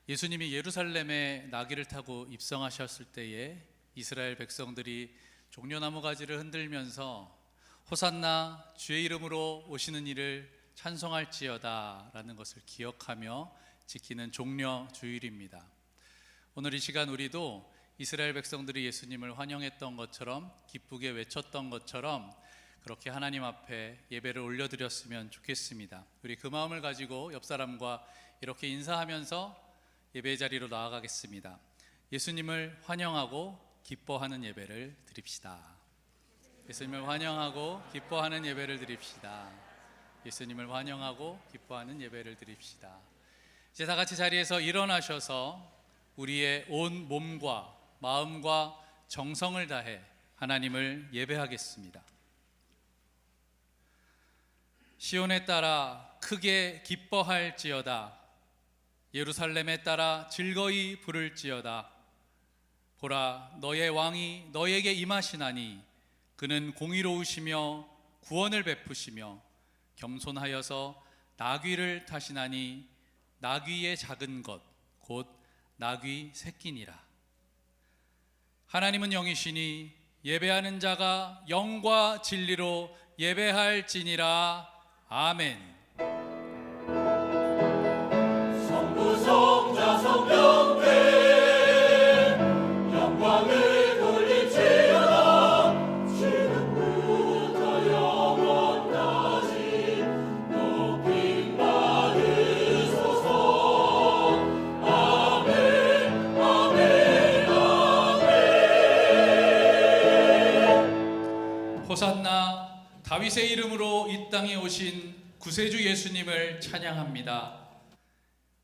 예수님이 예루살렘에 나귀를 타고 입성하셨을 때에 이스라엘 백성들이 종려나무 가지를 흔들면서 호산나 주의 이름으로 오시는 이를 찬송할지어다 라는 것을 기억하며 지키는 종려 주일입니다. 오늘 이 시간 우리도 이스라엘 백성들이 예수님을 환영했던 것처럼 기쁘게 외쳤던 것처럼 그렇게 하나님 앞에 예배를 올려드렸으면 좋겠습니다. 우리 그 마음을 가지고 옆 사람과 이렇게 인사하면서 예배 자리로 나아가겠습니다. 예수님을 환영하고 기뻐하는 예배를 드립시다. 예수님을 환영하고 기뻐하는 예배를 드립시다. 예수님을 환영하고 기뻐하는 예배를 드립시다. 이제 다 같이 자리에서 일어나셔서 우리의 온 몸과 마음과 정성을 다해 하나님을 예배하겠습니다. 시온에 따라 크게 기뻐할지어다. 예루살렘에 따라 즐거이 부를지어다. 보라, 너의 왕이 너에게 임하시나니 그는 공의로우시며 구원을 베푸시며 겸손하여서 나귀를 타시나니 나귀의 작은 것 곧 나귀 새끼니라. 하나님은 영이시니 예배하는 자가 영과 진리로 예배할지니라. 아멘. 성자 성령께 영광을 돌릴지어다. 지금부터 영원까지 높임 받으소서. 아멘 아멘 아멘. 호산나, 다윗의 이름으로 이 땅에 오신 구세주 예수님을 찬양합니다.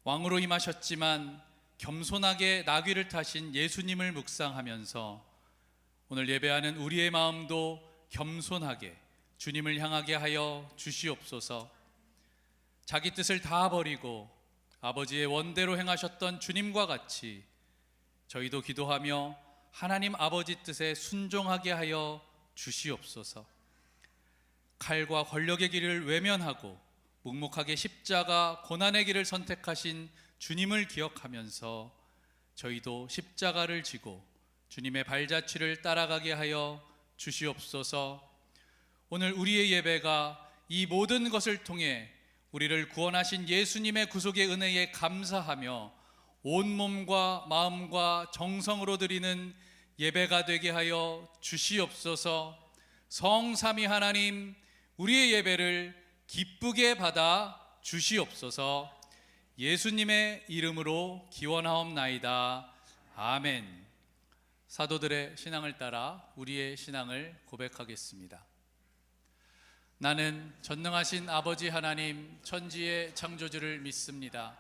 왕으로 임하셨지만 겸손하게 나귀를 타신 예수님을 묵상하면서 오늘 예배하는 우리의 마음도 겸손하게 주님을 향하게 하여 주시옵소서. 자기 뜻을 다 버리고 아버지의 원대로 행하셨던 주님과 같이 저희도 기도하며 하나님 아버지 뜻에 순종하게 하여 주시옵소서. 칼과 권력의 길을 외면하고 묵묵하게 십자가 고난의 길을 선택하신 주님을 기억하면서 저희도 십자가를 지고 주님의 발자취를 따라가게 하여 주시옵소서. 오늘 우리의 예배가 이 모든 것을 통해 우리를 구원하신 예수님의 구속의 은혜에 감사하며 온몸과 마음과 정성으로 드리는 예배가 되게 하여 주시옵소서. 성삼위 하나님, 우리의 예배를 기쁘게 받아 주시옵소서. 예수님의 이름으로 기원하옵나이다. 아멘. 사도들의 신앙을 따라 우리의 신앙을 고백하겠습니다. 나는 전능하신 아버지 하나님 천지의 창조주를 믿습니다.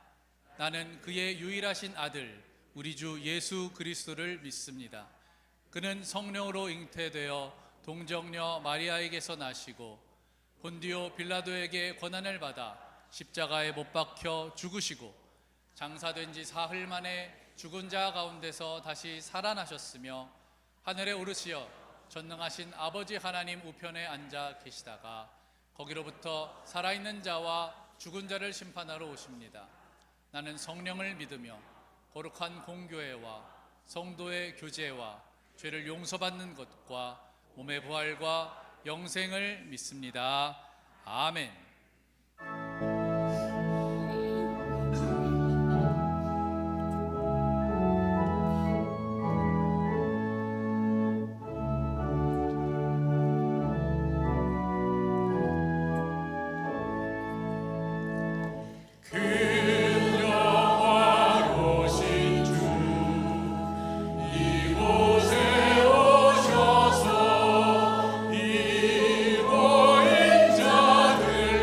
나는 그의 유일하신 아들 우리 주 예수 그리스도를 믿습니다. 그는 성령으로 잉태되어 동정녀 마리아에게서 나시고 본디오 빌라도에게 고난을 받아 십자가에 못 박혀 죽으시고 장사된 지 사흘 만에 죽은 자 가운데서 다시 살아나셨으며 하늘에 오르시어 전능하신 아버지 하나님 우편에 앉아 계시다가 거기로부터 살아있는 자와 죽은 자를 심판하러 오십니다. 나는 성령을 믿으며 거룩한 공교회와 성도의 교제와 죄를 용서받는 것과 몸의 부활과 영생을 믿습니다. 아멘. 이곳에 오셔서 이고인 자들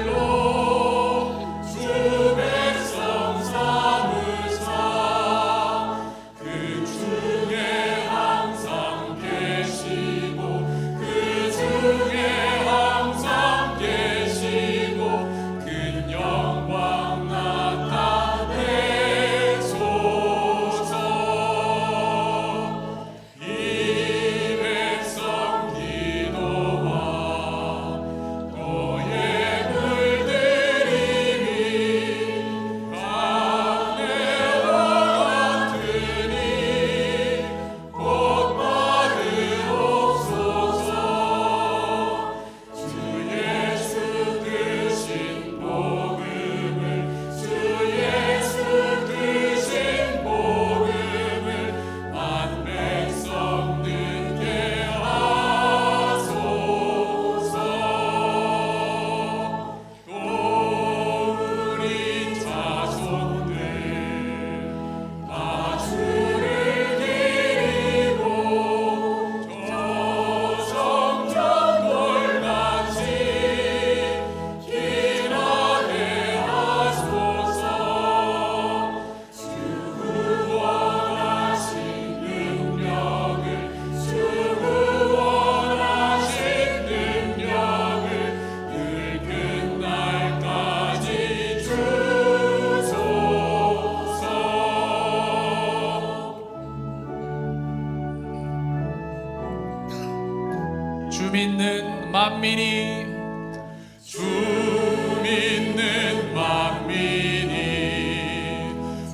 주 믿는 만민이 주 믿는 만민이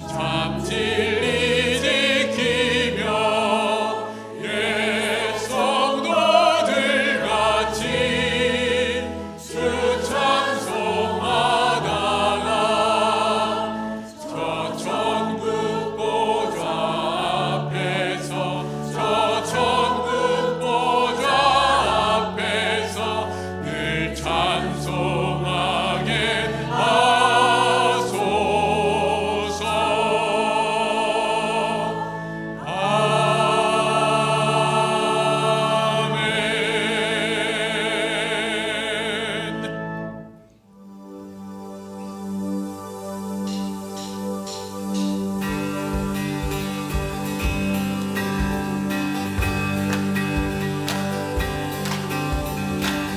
참 진리 지키며 옛 성도들 같이 주 찬송하다가 저 천국 보좌 앞에서 저 천국 보좌 앞에서 늘 찬송하게 하소서. 아멘.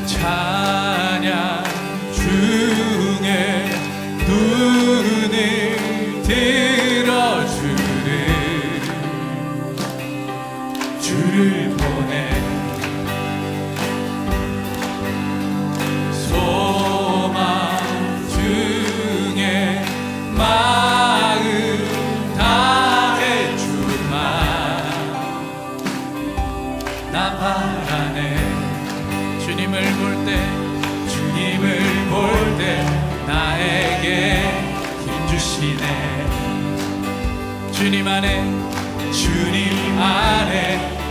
찬양 중에 눈을 들어주는 주를 보내 소망 중에 마음 다해 주만 나 바라네. 주님을 볼 때 나에게 힘주시네. 주님 안에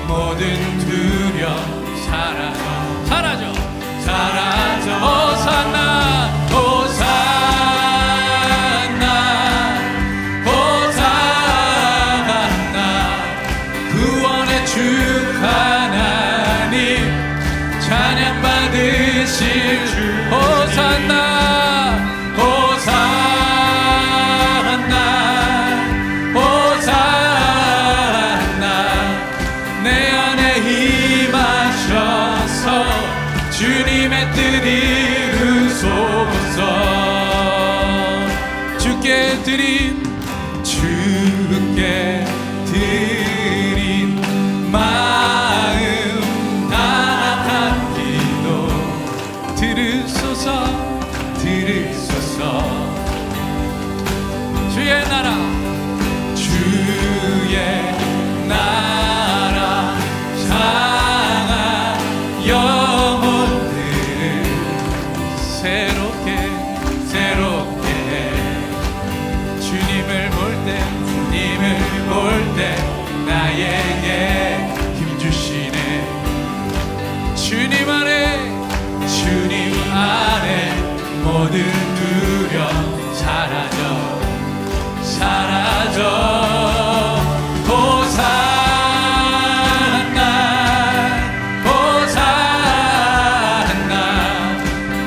모든 두려움 사라져 호산나 구원의 주 하나님 찬양 받으실 주 호산나 내 안에 임하셔서 주님의 뜻 이루소서. 주께 드린 마음 다한 기도 들으소서 주의 나라 상한 영혼들을 새롭게 주님을 볼 때 나에게 힘주시네. 주님 안에 모든 두려움 사라져 호산나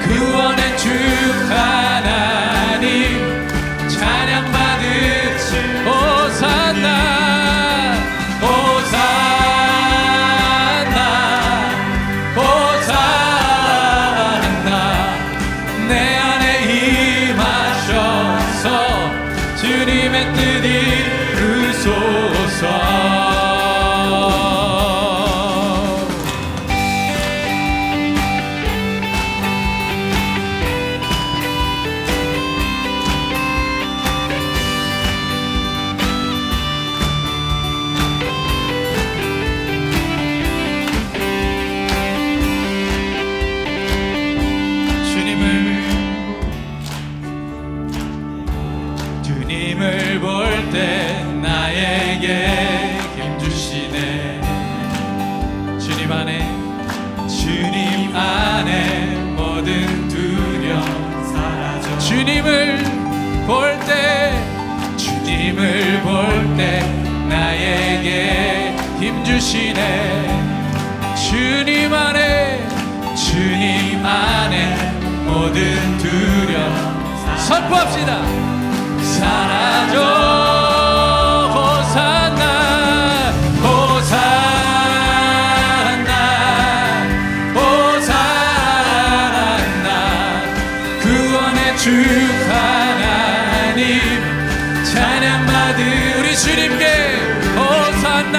구원의 주 하나님 찬양 받으실 호산나 내 안에 임하셔서 주님의 뜻 이루소서. 주님을 볼 때 나에게 힘주시네. 주님 안에 모든 두려움 사라져. 주님을 볼 때 나에게 힘주시네. 주님 안에 모든 두려움 선포합시다. 사라져 호산나 구원의 주 하나님 찬양 받으 우리 주님께 호산나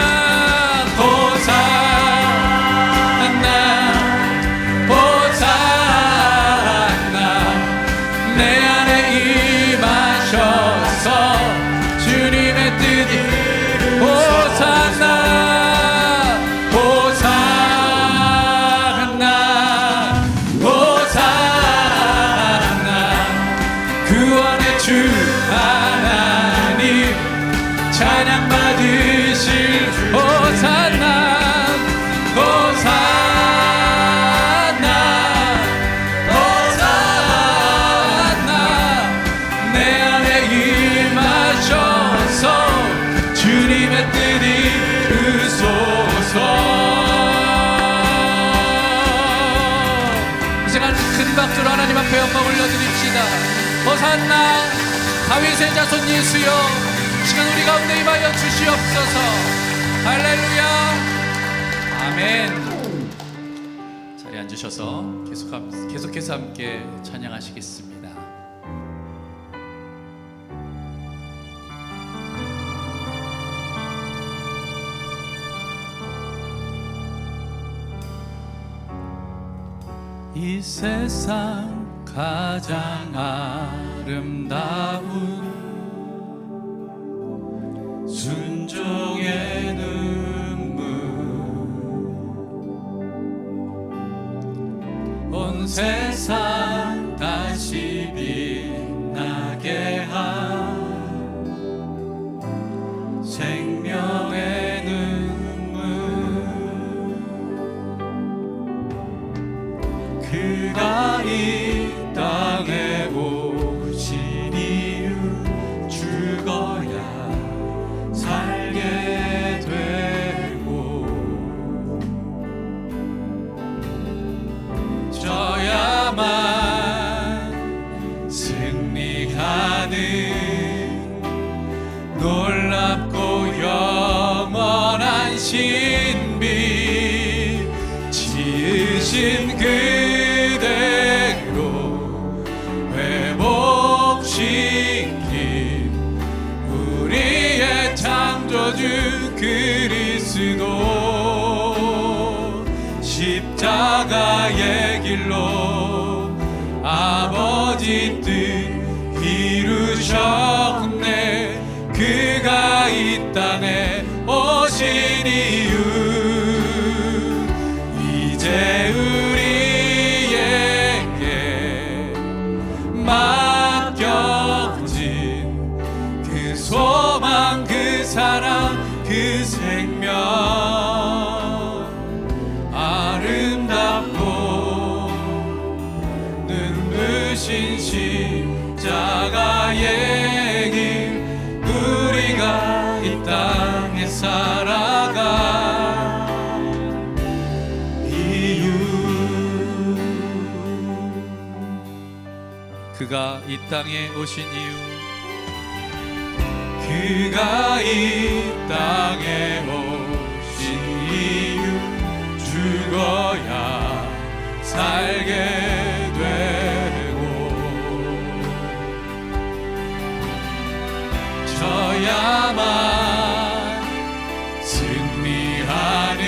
뜻이 이루소서. 이 시간 큰 박수로 하나님 앞에 영광 올려드립시다. 호산나 다윗의 자손 예수여, 이 시간 우리 가운데 임하여 주시옵소서. 할렐루야. 아멘. 자리에 앉으셔서 계속해서 함께 찬양하시겠습니다. 이 세상 가장 아름다운 순종의 눈물, 온 세상 다시 빛나게 한 생명의 눈물, 그가 이 땅에 오신 이유 죽어야 살게 되고 져야만 승리하는 놀랍고 영원한 신비, 지으신 그대로 회복시킨 우리의 창조주 그리스도, 십자가의 길로 아버지 뜻 이루셨네. 그가 이 땅에 오신 이유, 이제 우리에게 맡겨진 그 소망, 그 사랑, 그 생명, 아름답고 눈부신 십자가의 길, 우리가 이 땅에 살아가 이유, 그가 이 땅에 오신 이유, 그가 이 땅에 오신 이유, 죽어야 살게 되고 져야만 승리하는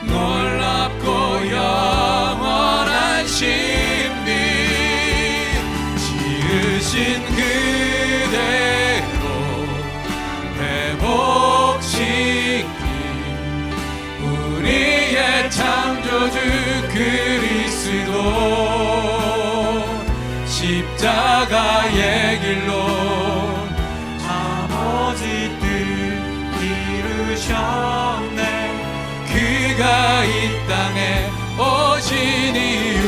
놀랍고 영원한 신비, 지으신 그대로 회복시킨 우리의 창조주 그리스도, 십자가의 길로 아버지 뜻 이루셨네. 그가 이 땅에 오신 이유,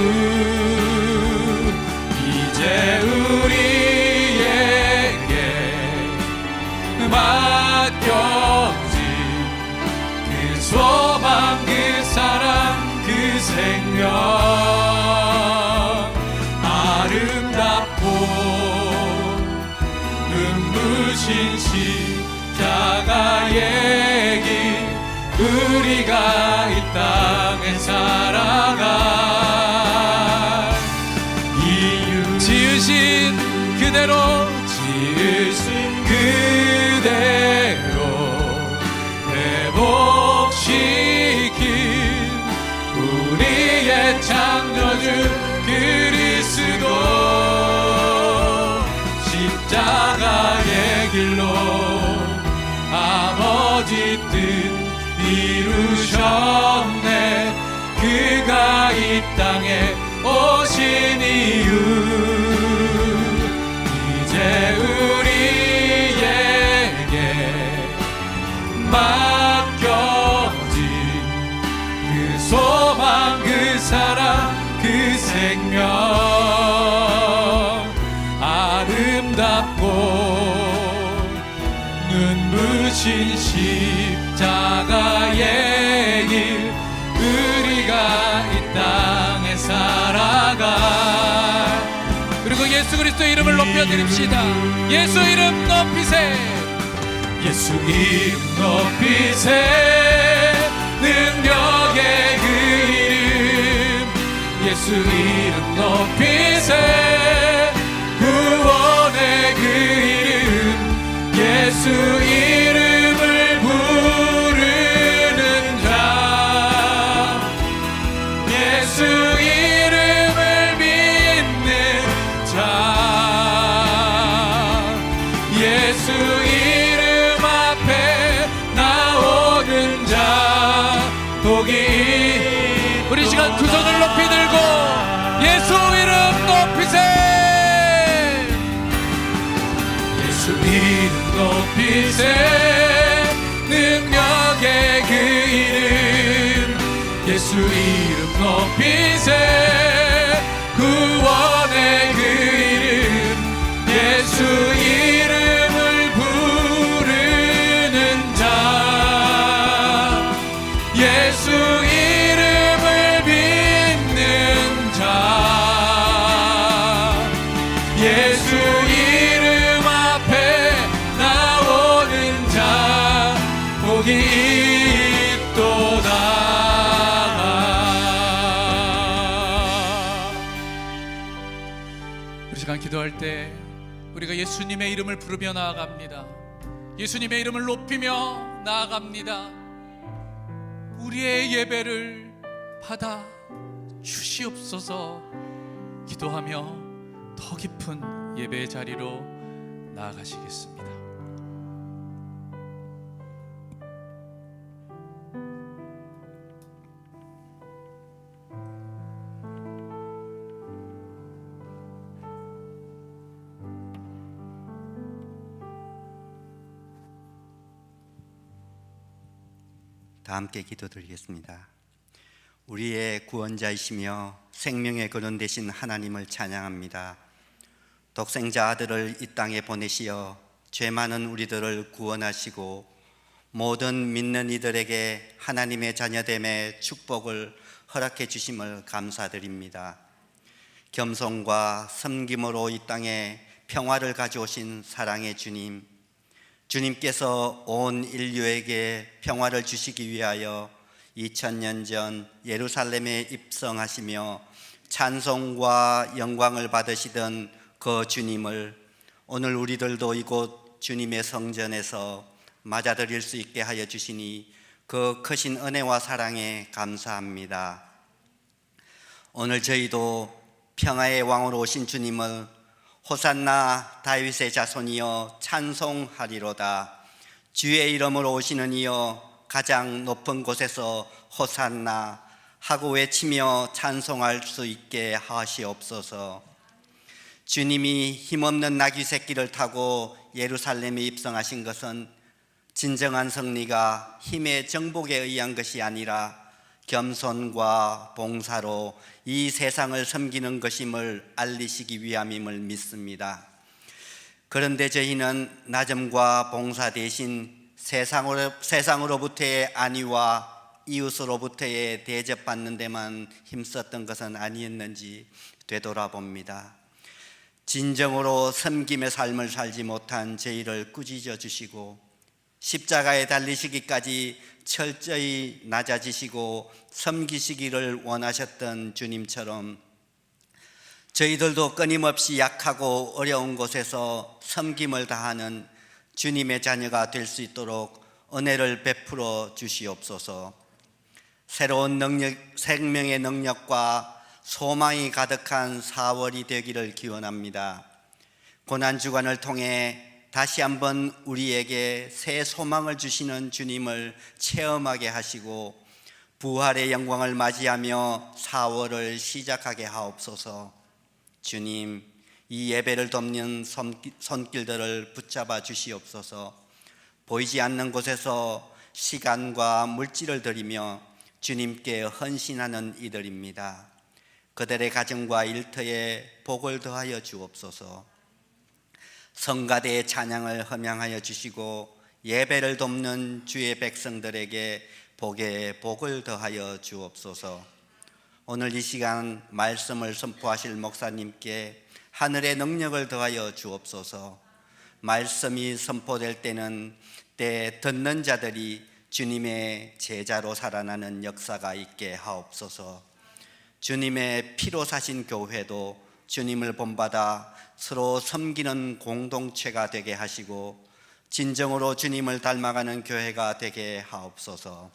이제 우리에게 맡겨진 그 소망, 그 사랑, 그 생명, 아름답고 눈부신 십자가의 길, 우리가 이 땅에 살아가 이유, 지으신 그대로, 지으신 그대로 회복시킨 우리의 창조주 그리스도, 십자가의 길로 아버지 뜻 이루셨네. 그가 이 땅에 오신 이유, 이제 우리에게 맡겨진 그 소망, 그 사랑, 그 생명, 아름답고 눈부신 십자가의 길 우리가 이 땅에 살아가 그리고 예수 그리스도의 이름을 높여드립시다. 예수 이름 높이세. 예수 이름 높이세 능력의 그 이름 예수 이름 높이세 구원의 그 이름 예수 이름을 부르는 자 예수 이름을 믿는 자 예수 이름 앞에 나오는 자 복이 우리 시간 두 손을 높이 들고 예수 이름 높이세. 예수 이름 높이세 능력의 그 이름 예수 이름 높이세 구원의 그 이름 예수 이름을 부르는 자 예수 이름을 믿는 자 예수 이름 앞에 나오는 자 복이 있도다. 우리 시간 기도할 때 우리가 예수님의 이름을 부르며 나아갑니다. 예수님의 이름을 높이며 나아갑니다. 우리의 예배를 받아 주시옵소서 기도하며 더 깊은 예배의 자리로 나아가시겠습니다. 다 함께 기도드리겠습니다. 우리의 구원자이시며 생명의 근원 되신 하나님을 찬양합니다. 독생자 아들을 이 땅에 보내시어 죄 많은 우리들을 구원하시고 모든 믿는 이들에게 하나님의 자녀됨의 축복을 허락해 주심을 감사드립니다. 겸손과 섬김으로 이 땅에 평화를 가져오신 사랑의 주님, 주님께서 온 인류에게 평화를 주시기 위하여 2000년 전 예루살렘에 입성하시며 찬송과 영광을 받으시던 그 주님을 오늘 우리들도 이곳 주님의 성전에서 맞아들일 수 있게 하여 주시니 그 크신 은혜와 사랑에 감사합니다. 오늘 저희도 평화의 왕으로 오신 주님을 호산나 다윗의 자손이여 찬송하리로다. 주의 이름으로 오시는 이여 가장 높은 곳에서 호산나 하고 외치며 찬송할 수 있게 하시옵소서. 주님이 힘없는 나귀 새끼를 타고 예루살렘에 입성하신 것은 진정한 승리가 힘의 정복에 의한 것이 아니라 겸손과 봉사로 이 세상을 섬기는 것임을 알리시기 위함임을 믿습니다. 그런데 저희는 낮음과 봉사 대신 세상으로부터의 안위와 이웃으로부터의 대접받는 데만 힘썼던 것은 아니었는지 되돌아봅니다. 진정으로 섬김의 삶을 살지 못한 저희를 꾸짖어 주시고 십자가에 달리시기까지 철저히 낮아지시고 섬기시기를 원하셨던 주님처럼 저희들도 끊임없이 약하고 어려운 곳에서 섬김을 다하는 주님의 자녀가 될 수 있도록 은혜를 베풀어 주시옵소서. 새로운 생명의 능력과 소망이 가득한 4월이 되기를 기원합니다. 고난주간을 통해 다시 한번 우리에게 새 소망을 주시는 주님을 체험하게 하시고 부활의 영광을 맞이하며 4월을 시작하게 하옵소서. 주님, 이 예배를 돕는 손길들을 붙잡아 주시옵소서. 보이지 않는 곳에서 시간과 물질을 드리며 주님께 헌신하는 이들입니다. 그들의 가정과 일터에 복을 더하여 주옵소서. 성가대의 찬양을 흠양하여 주시고 예배를 돕는 주의 백성들에게 복에 복을 더하여 주옵소서. 오늘 이 시간 말씀을 선포하실 목사님께 하늘의 능력을 더하여 주옵소서. 말씀이 선포될 때는 때 듣는 자들이 주님의 제자로 살아나는 역사가 있게 하옵소서. 주님의 피로 사신 교회도 주님을 본받아 서로 섬기는 공동체가 되게 하시고 진정으로 주님을 닮아가는 교회가 되게 하옵소서.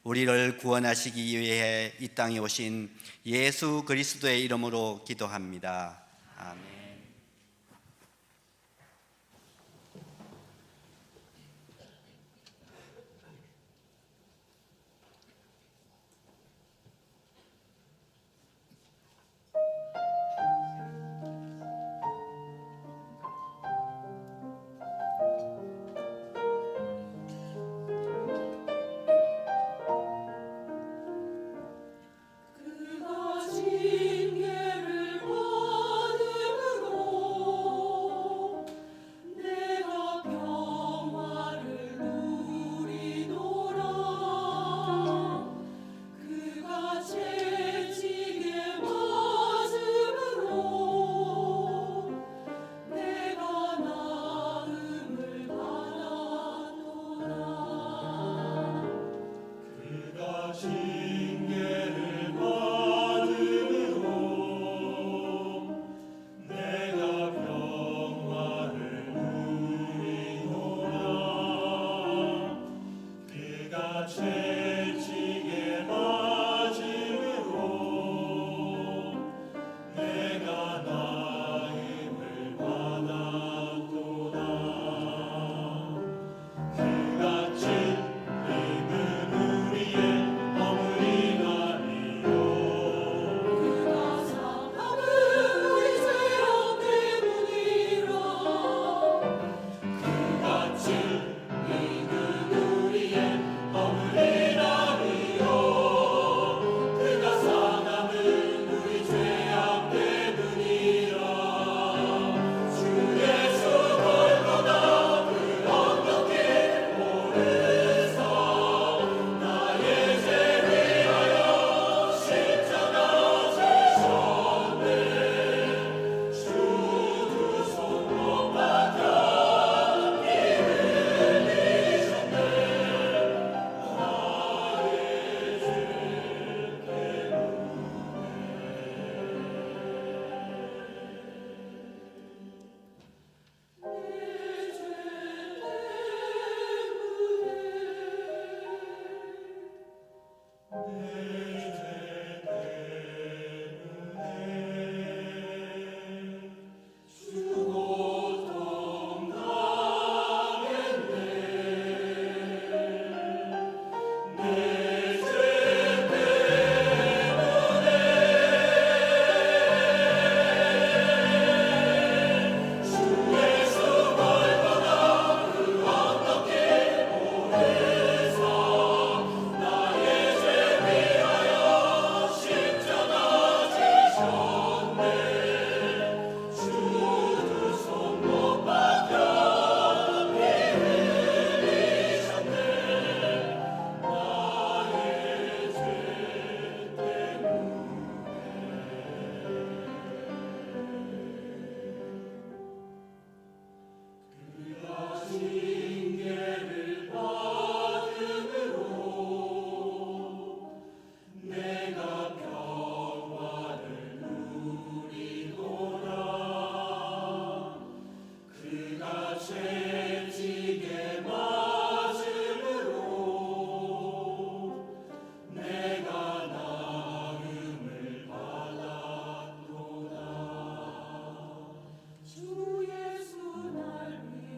우리를 구원하시기 위해 이 땅에 오신 예수 그리스도의 이름으로 기도합니다. 아멘. 그가 징계를 받음으로 내가 평화를 누리노라. 그가 채찍에 맞음으로 내가 나음을 받았노라. 그가 징계를 받음으로 내가 평화를 누리노라. 그가 채찍에 맞음으로 내가 나음을 받았도다. 그가 찔림은 우리의 어머니나리요. 그가 상함은 우리 죄악 때문이라. 그가 찔림은 우리의 어머니나리요. 그가 상함은 우리 죄악 때문이라. 주 예수 골고다 그 언덕에 오르사 나의 죄 위하여 십자가 지셨네. 주 두 손 못 박혀 피 흘리셨네. 나의 죄 징계를 받음으로 내가 평화를 누리노라. 그가 채찍에 맞음으로 내가 나음을 받았도다. 주 예수 날 위해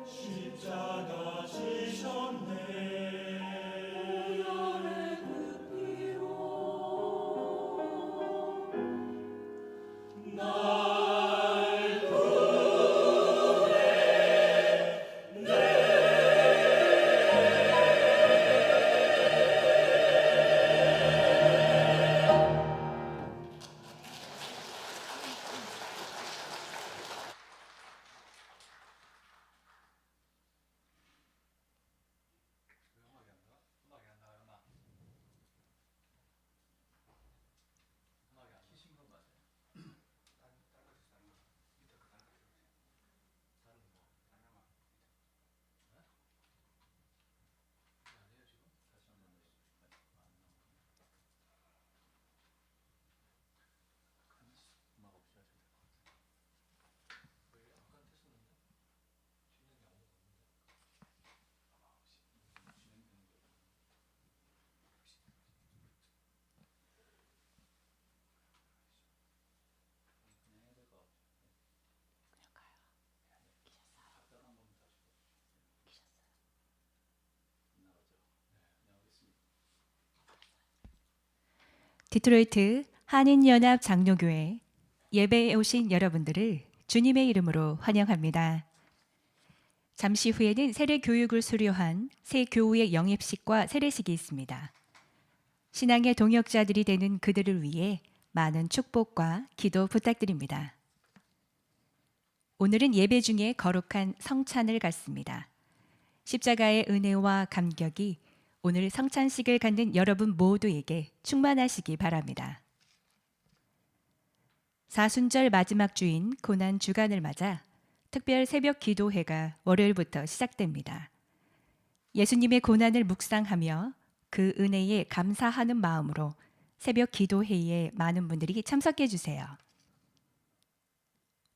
십자가 지셨네. 보혈의 그 피로 날 디트로이트 한인연합 장로교회 예배에 오신 여러분들을 주님의 이름으로 환영합니다. 잠시 후에는 세례 교육을 수료한 새 교우의 영입식과 세례식이 있습니다. 신앙의 동역자들이 되는 그들을 위해 많은 축복과 기도 부탁드립니다. 오늘은 예배 중에 거룩한 성찬을 갖습니다. 십자가의 은혜와 감격이 오늘 성찬식을 갖는 여러분 모두에게 충만하시기 바랍니다. 사순절 마지막 주인 고난 주간을 맞아 특별 새벽 기도회가 월요일부터 시작됩니다. 예수님의 고난을 묵상하며 그 은혜에 감사하는 마음으로 새벽 기도회에 많은 분들이 참석해 주세요.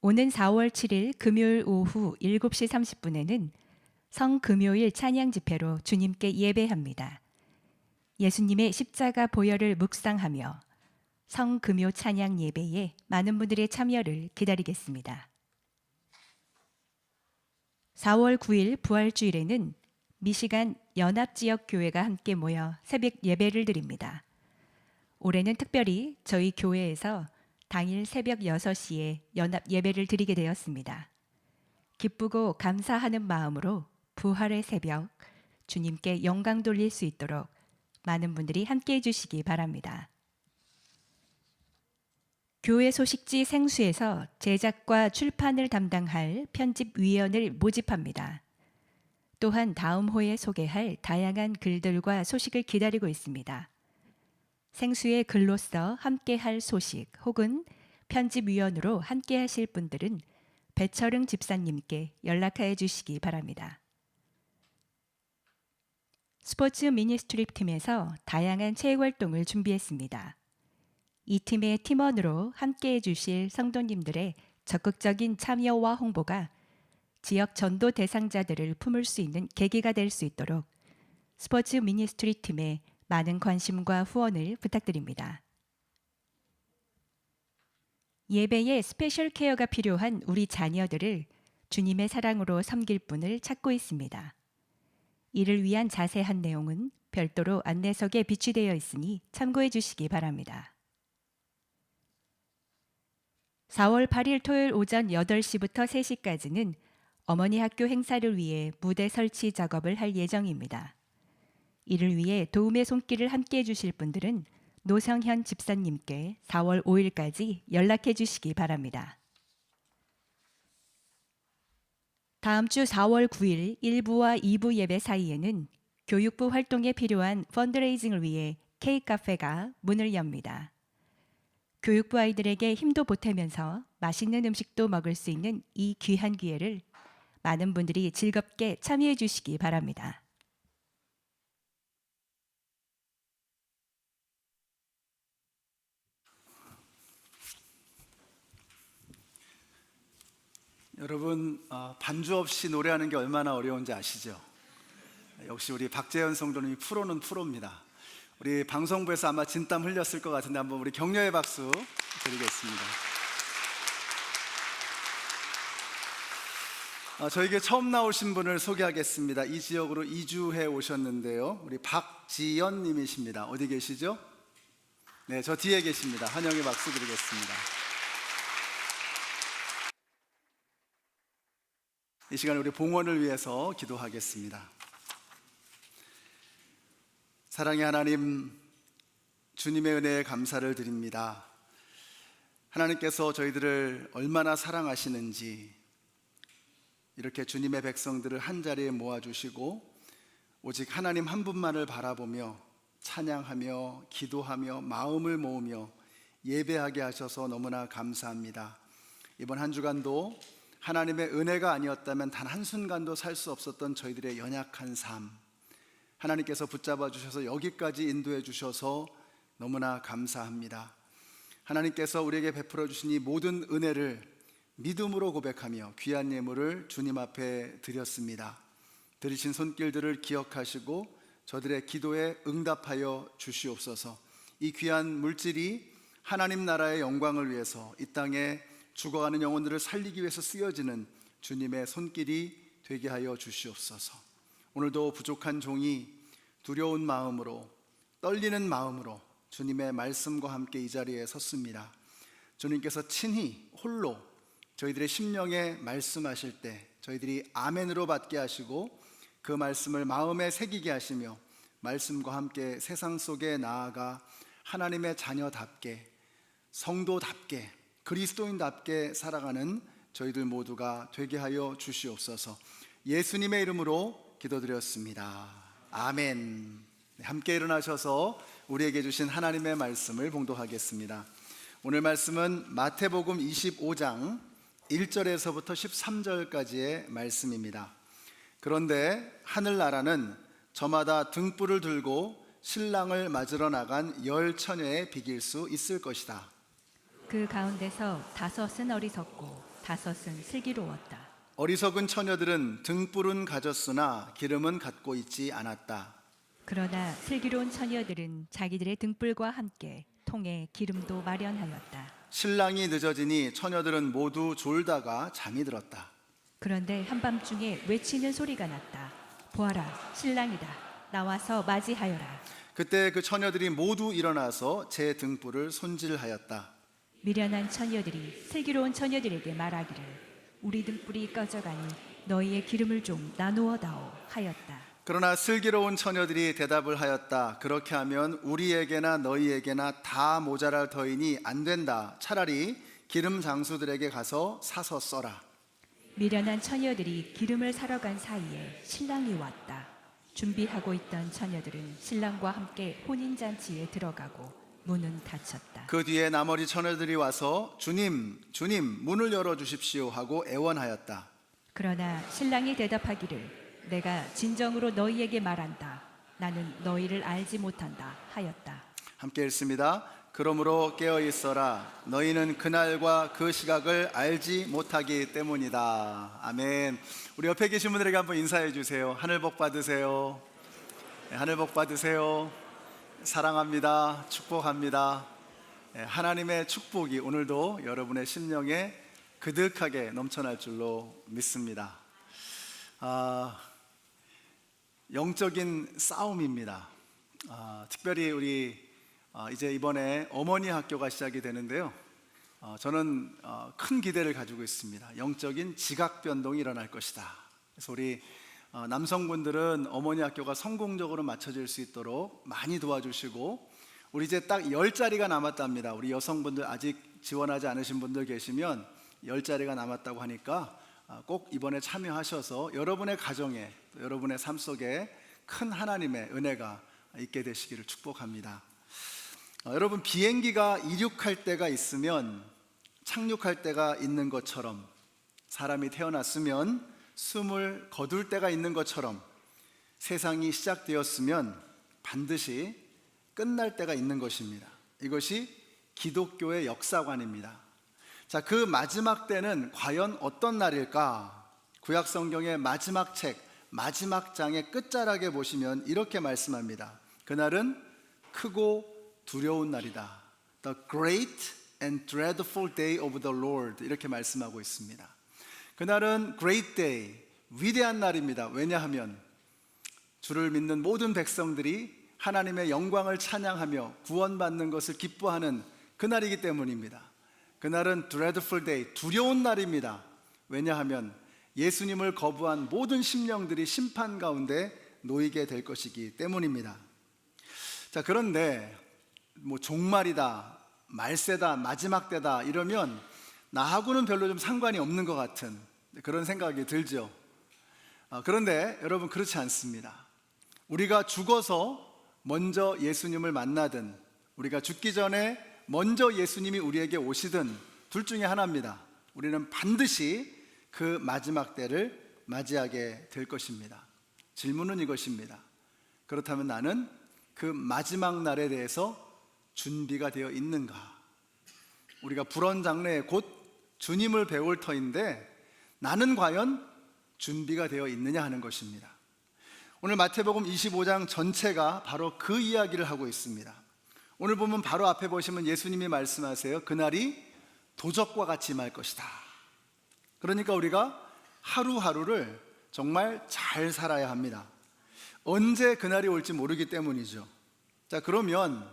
오는 4월 7일 금요일 오후 7시 30분에는 성금요일 찬양 집회로 주님께 예배합니다. 예수님의 십자가 보혈을 묵상하며 성금요 찬양 예배에 많은 분들의 참여를 기다리겠습니다. 4월 9일 부활주일에는 미시간 연합지역교회가 함께 모여 새벽 예배를 드립니다. 올해는 특별히 저희 교회에서 당일 새벽 6시에 연합 예배를 드리게 되었습니다. 기쁘고 감사하는 마음으로 부활의 새벽 주님께 영광 돌릴 수 있도록 많은 분들이 함께 해주시기 바랍니다. 교회 소식지 생수에서 제작과 출판을 담당할 편집위원을 모집합니다. 또한 다음 호에 소개할 다양한 글들과 소식을 기다리고 있습니다. 생수의 글로서 함께할 소식 혹은 편집위원으로 함께하실 분들은 배철흥 집사님께 연락하여 주시기 바랍니다. 스포츠 미니스트리 팀에서 다양한 체육활동을 준비했습니다. 이 팀의 팀원으로 함께해 주실 성도님들의 적극적인 참여와 홍보가 지역 전도 대상자들을 품을 수 있는 계기가 될 수 있도록 스포츠 미니스트리 팀에 많은 관심과 후원을 부탁드립니다. 예배에 스페셜 케어가 필요한 우리 자녀들을 주님의 사랑으로 섬길 분을 찾고 있습니다. 이를 위한 자세한 내용은 별도로 안내석에 비치되어 있으니 참고해 주시기 바랍니다. 4월 8일 토요일 오전 8시부터 3시까지는 어머니 학교 행사를 위해 무대 설치 작업을 할 예정입니다. 이를 위해 도움의 손길을 함께 해주실 분들은 노성현 집사님께 4월 5일까지 연락해 주시기 바랍니다. 다음 주 4월 9일 1부와 2부 예배 사이에는 교육부 활동에 필요한 펀드레이징을 위해 K카페가 문을 엽니다. 교육부 아이들에게 힘도 보태면서 맛있는 음식도 먹을 수 있는 이 귀한 기회를 많은 분들이 즐겁게 참여해 주시기 바랍니다. 여러분 반주 없이 노래하는 게 얼마나 어려운지 아시죠? 역시 우리 박재현 성도님이 프로는 프로입니다. 우리 방송부에서 아마 진땀 흘렸을 것 같은데 한번 우리 격려의 박수 드리겠습니다. 저에게 처음 나오신 분을 소개하겠습니다. 이 지역으로 이주해 오셨는데요, 우리 박지연 님이십니다. 어디 계시죠? 네, 저 뒤에 계십니다. 환영의 박수 드리겠습니다. 이 시간 우리 봉헌을 위해서 기도하겠습니다. 사랑의 하나님, 주님의 은혜에 감사를 드립니다. 하나님께서 저희들을 얼마나 사랑하시는지 이렇게 주님의 백성들을 한자리에 모아주시고 오직 하나님 한 분만을 바라보며 찬양하며 기도하며 마음을 모으며 예배하게 하셔서 너무나 감사합니다. 이번 한 주간도 하나님의 은혜가 아니었다면 단 한순간도 살 수 없었던 저희들의 연약한 삶, 하나님께서 붙잡아 주셔서 여기까지 인도해 주셔서 너무나 감사합니다. 하나님께서 우리에게 베풀어 주신 이 모든 은혜를 믿음으로 고백하며 귀한 예물을 주님 앞에 드렸습니다. 들이신 손길들을 기억하시고 저들의 기도에 응답하여 주시옵소서. 이 귀한 물질이 하나님 나라의 영광을 위해서 이 땅에 죽어가는 영혼들을 살리기 위해서 쓰여지는 주님의 손길이 되게 하여 주시옵소서. 오늘도 부족한 종이 두려운 마음으로, 떨리는 마음으로, 주님의 말씀과 함께 이 자리에 섰습니다. 주님께서 친히 홀로 저희들의 심령에 말씀하실 때 저희들이 아멘으로 받게 하시고 그 말씀을 마음에 새기게 하시며 말씀과 함께 세상 속에 나아가 하나님의 자녀답게, 성도답게, 그리스도인답게 살아가는 저희들 모두가 되게 하여 주시옵소서. 예수님의 이름으로 기도드렸습니다. 아멘. 함께 일어나셔서 우리에게 주신 하나님의 말씀을 봉독하겠습니다. 오늘 말씀은 마태복음 25장 1절에서부터 13절까지의 말씀입니다. 그런데 하늘나라는 저마다 등불을 들고 신랑을 맞으러 나간 10처녀에 비길 수 있을 것이다. 그 가운데서 5은 어리석고 5은 슬기로웠다. 어리석은 처녀들은 등불은 가졌으나 기름은 갖고 있지 않았다. 그러나 슬기로운 처녀들은 자기들의 등불과 함께 통에 기름도 마련하였다. 신랑이 늦어지니 처녀들은 모두 졸다가 잠이 들었다. 그런데 한밤중에 외치는 소리가 났다. 보아라, 신랑이다. 나와서 맞이하여라. 그때 그 처녀들이 모두 일어나서 제 등불을 손질하였다. 미련한 처녀들이 슬기로운 처녀들에게 말하기를 우리 등불이 꺼져가니 너희의 기름을 좀 나누어 다오 하였다. 그러나 슬기로운 처녀들이 대답을 하였다. 그렇게 하면 우리에게나 너희에게나 다 모자랄 터이니 안 된다. 차라리 기름 장수들에게 가서 사서 써라. 미련한 처녀들이 기름을 사러 간 사이에 신랑이 왔다. 준비하고 있던 처녀들은 신랑과 함께 혼인잔치에 들어가고 문은 닫혔다. 그 뒤에 나머지 처녀들이 와서 주님, 주님 문을 열어주십시오 하고 애원하였다. 그러나 신랑이 대답하기를 내가 진정으로 너희에게 말한다. 나는 너희를 알지 못한다 하였다. 함께 읽습니다. 그러므로 깨어 있어라. 너희는 그날과 그 시각을 알지 못하기 때문이다. 아멘. 우리 옆에 계신 분들에게 한번 인사해 주세요. 하늘 복 받으세요. 네, 하늘 복 받으세요. 사랑합니다. 축복합니다. 네, 하나님의 축복이 오늘도 여러분의 심령에 그득하게 넘쳐날 줄로 믿습니다. 영적인 싸움입니다. 특별히 우리 이제 이번에 어머니 학교가 시작이 되는데요. 저는 큰 기대를 가지고 있습니다. 영적인 지각 변동이 일어날 것이다. 그래서 우리 남성분들은 어머니 학교가 성공적으로 마쳐질 수 있도록 많이 도와주시고, 우리 이제 딱 10자리가 남았답니다. 우리 여성분들 아직 지원하지 않으신 분들 계시면 10자리가 남았다고 하니까 꼭 이번에 참여하셔서 여러분의 가정에, 여러분의 삶 속에 큰 하나님의 은혜가 있게 되시기를 축복합니다. 여러분, 비행기가 이륙할 때가 있으면 착륙할 때가 있는 것처럼, 사람이 태어났으면 숨을 거둘 때가 있는 것처럼 세상이 시작되었으면 반드시 끝날 때가 있는 것입니다. 이것이 기독교의 역사관입니다. 자, 그 마지막 때는 과연 어떤 날일까? 구약 성경의 마지막 책, 마지막 장의 끝자락에 보시면 이렇게 말씀합니다. 그날은 크고 두려운 날이다. The great and dreadful day of the Lord, 이렇게 말씀하고 있습니다. 그날은 great day, 위대한 날입니다. 왜냐하면 주를 믿는 모든 백성들이 하나님의 영광을 찬양하며 구원받는 것을 기뻐하는 그날이기 때문입니다. 그날은 dreadful day, 두려운 날입니다. 왜냐하면 예수님을 거부한 모든 심령들이 심판 가운데 놓이게 될 것이기 때문입니다. 자, 그런데 종말이다, 말세다, 마지막 때다 이러면 나하고는 별로 좀 상관이 없는 것 같은 그런 생각이 들죠. 그런데 여러분, 그렇지 않습니다. 우리가 죽어서 먼저 예수님을 만나든 우리가 죽기 전에 먼저 예수님이 우리에게 오시든 둘 중에 하나입니다. 우리는 반드시 그 마지막 때를 맞이하게 될 것입니다. 질문은 이것입니다. 그렇다면 나는 그 마지막 날에 대해서 준비가 되어 있는가? 우리가 불언 장래에 곧 주님을 배울 터인데 나는 과연 준비가 되어 있느냐 하는 것입니다. 오늘 마태복음 25장 전체가 바로 그 이야기를 하고 있습니다. 오늘 보면 바로 앞에 보시면 예수님이 말씀하세요. 그날이 도적과 같이 임할 것이다. 그러니까 우리가 하루하루를 정말 잘 살아야 합니다. 언제 그날이 올지 모르기 때문이죠. 자, 그러면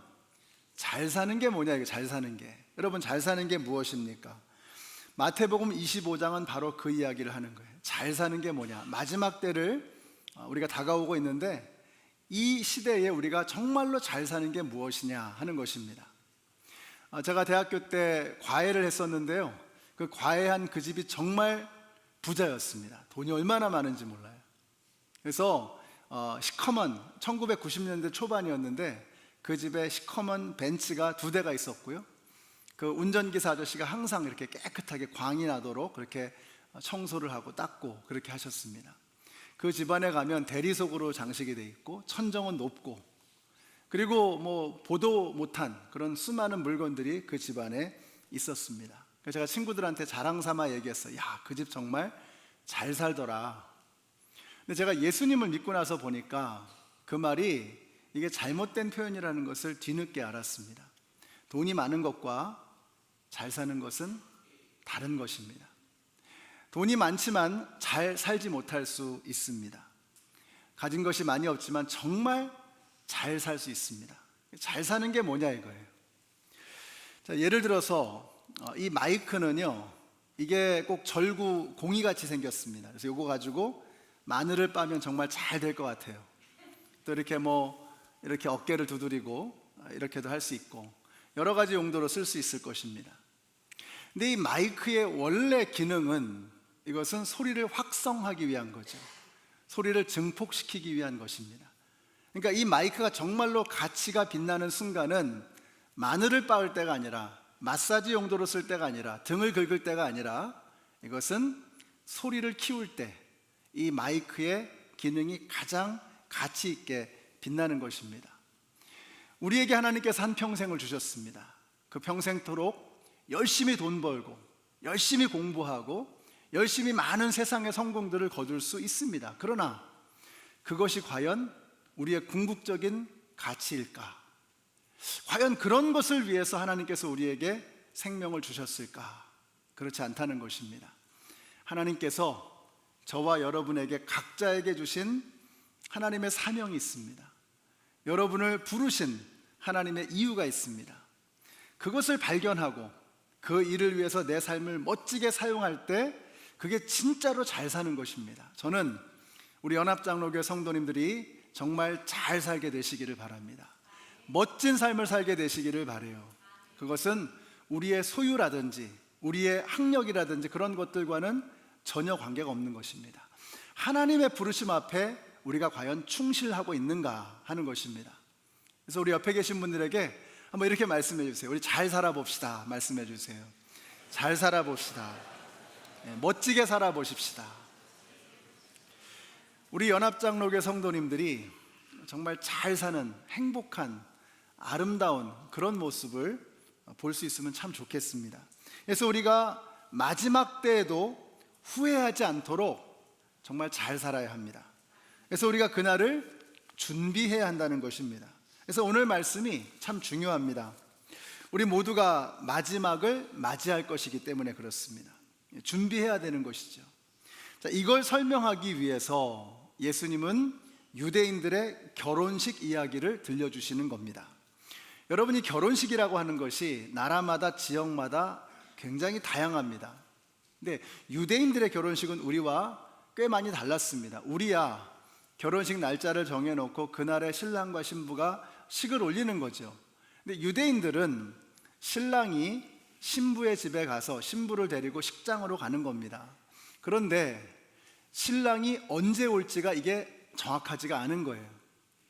잘 사는 게 뭐냐, 이게 잘 사는 게. 여러분, 잘 사는 게 무엇입니까? 마태복음 25장은 바로 그 이야기를 하는 거예요. 잘 사는 게 뭐냐? 마지막 때를 우리가 다가오고 있는데 이 시대에 우리가 정말로 잘 사는 게 무엇이냐 하는 것입니다. 제가 대학교 때 과외를 했었는데요. 그 과외한 그 집이 정말 부자였습니다. 돈이 얼마나 많은지 몰라요. 그래서 시커먼 1990년대 초반이었는데 그 집에 시커먼 벤츠가 2대가 있었고요. 그 운전기사 아저씨가 항상 이렇게 깨끗하게 광이 나도록 그렇게 청소를 하고 닦고 그렇게 하셨습니다. 그 집안에 가면 대리석으로 장식이 돼 있고 천정은 높고, 그리고 뭐 보도 못한 그런 수많은 물건들이 그 집안에 있었습니다. 그래서 제가 친구들한테 자랑 삼아 얘기했어요. 야, 그 집 정말 잘 살더라. 근데 제가 예수님을 믿고 나서 보니까 그 말이 이게 잘못된 표현이라는 것을 뒤늦게 알았습니다. 돈이 많은 것과 잘 사는 것은 다른 것입니다. 돈이 많지만 잘 살지 못할 수 있습니다. 가진 것이 많이 없지만 정말 잘 살 수 있습니다. 잘 사는 게 뭐냐 이거예요. 자, 예를 들어서 이 마이크는요, 이게 꼭 절구 공이같이 생겼습니다. 그래서 이거 가지고 마늘을 빠면 정말 잘 될 것 같아요. 또 이렇게 이렇게 어깨를 두드리고 이렇게도 할 수 있고 여러 가지 용도로 쓸 수 있을 것입니다. 근데 이 마이크의 원래 기능은, 이것은 소리를 확성하기 위한 거죠. 소리를 증폭시키기 위한 것입니다. 그러니까 이 마이크가 정말로 가치가 빛나는 순간은 마늘을 빻을 때가 아니라, 마사지 용도로 쓸 때가 아니라, 등을 긁을 때가 아니라, 이것은 소리를 키울 때 이 마이크의 기능이 가장 가치 있게 빛나는 것입니다. 우리에게 하나님께서 한 평생을 주셨습니다. 그 평생토록 열심히 돈 벌고 열심히 공부하고 열심히 많은 세상의 성공들을 거둘 수 있습니다. 그러나 그것이 과연 우리의 궁극적인 가치일까? 과연 그런 것을 위해서 하나님께서 우리에게 생명을 주셨을까? 그렇지 않다는 것입니다. 하나님께서 저와 여러분에게 각자에게 주신 하나님의 사명이 있습니다. 여러분을 부르신 하나님의 이유가 있습니다. 그것을 발견하고 그 일을 위해서 내 삶을 멋지게 사용할 때 그게 진짜로 잘 사는 것입니다. 저는 우리 연합장로교회 성도님들이 정말 잘 살게 되시기를 바랍니다. 멋진 삶을 살게 되시기를 바라요. 그것은 우리의 소유라든지 우리의 학력이라든지 그런 것들과는 전혀 관계가 없는 것입니다. 하나님의 부르심 앞에 우리가 과연 충실하고 있는가 하는 것입니다. 그래서 우리 옆에 계신 분들에게 한번 이렇게 말씀해 주세요. 우리 잘 살아봅시다. 말씀해 주세요. 잘 살아봅시다. 멋지게 살아보십시다. 우리 연합장로교 성도님들이 정말 잘 사는 행복한 아름다운 그런 모습을 볼 수 있으면 참 좋겠습니다. 그래서 우리가 마지막 때에도 후회하지 않도록 정말 잘 살아야 합니다. 그래서 우리가 그날을 준비해야 한다는 것입니다. 그래서 오늘 말씀이 참 중요합니다. 우리 모두가 마지막을 맞이할 것이기 때문에 그렇습니다. 준비해야 되는 것이죠. 자, 이걸 설명하기 위해서 예수님은 유대인들의 결혼식 이야기를 들려주시는 겁니다. 여러분이 결혼식이라고 하는 것이 나라마다 지역마다 굉장히 다양합니다. 근데 유대인들의 결혼식은 우리와 꽤 많이 달랐습니다. 우리야 결혼식 날짜를 정해놓고 그날에 신랑과 신부가 식을 올리는 거죠. 근데 유대인들은 신랑이 신부의 집에 가서 신부를 데리고 식장으로 가는 겁니다. 그런데 신랑이 언제 올지가 이게 정확하지가 않은 거예요.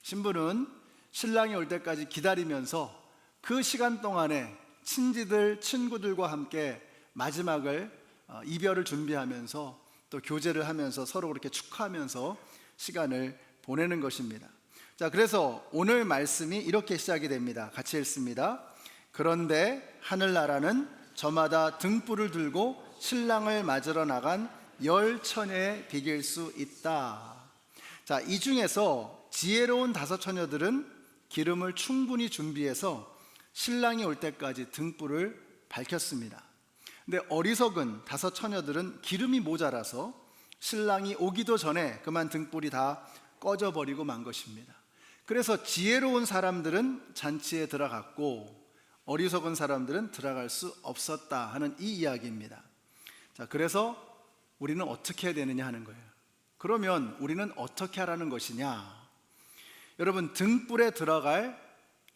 신부는 신랑이 올 때까지 기다리면서 그 시간 동안에 친지들, 친구들과 함께 마지막을 이별을 준비하면서 또 교제를 하면서 서로 그렇게 축하하면서 시간을 보내는 것입니다. 자, 그래서 오늘 말씀이 이렇게 시작이 됩니다. 같이 읽습니다. 그런데 하늘나라는 저마다 등불을 들고 신랑을 맞으러 나간 10처녀에 비길 수 있다. 자, 이 중에서 지혜로운 5처녀들은 기름을 충분히 준비해서 신랑이 올 때까지 등불을 밝혔습니다. 근데 어리석은 5처녀들은 기름이 모자라서 신랑이 오기도 전에 그만 등불이 다 꺼져버리고 만 것입니다. 그래서 지혜로운 사람들은 잔치에 들어갔고 어리석은 사람들은 들어갈 수 없었다 하는 이 이야기입니다. 자, 그래서 우리는 어떻게 해야 되느냐 하는 거예요. 그러면 우리는 어떻게 하라는 것이냐? 여러분, 등불에 들어갈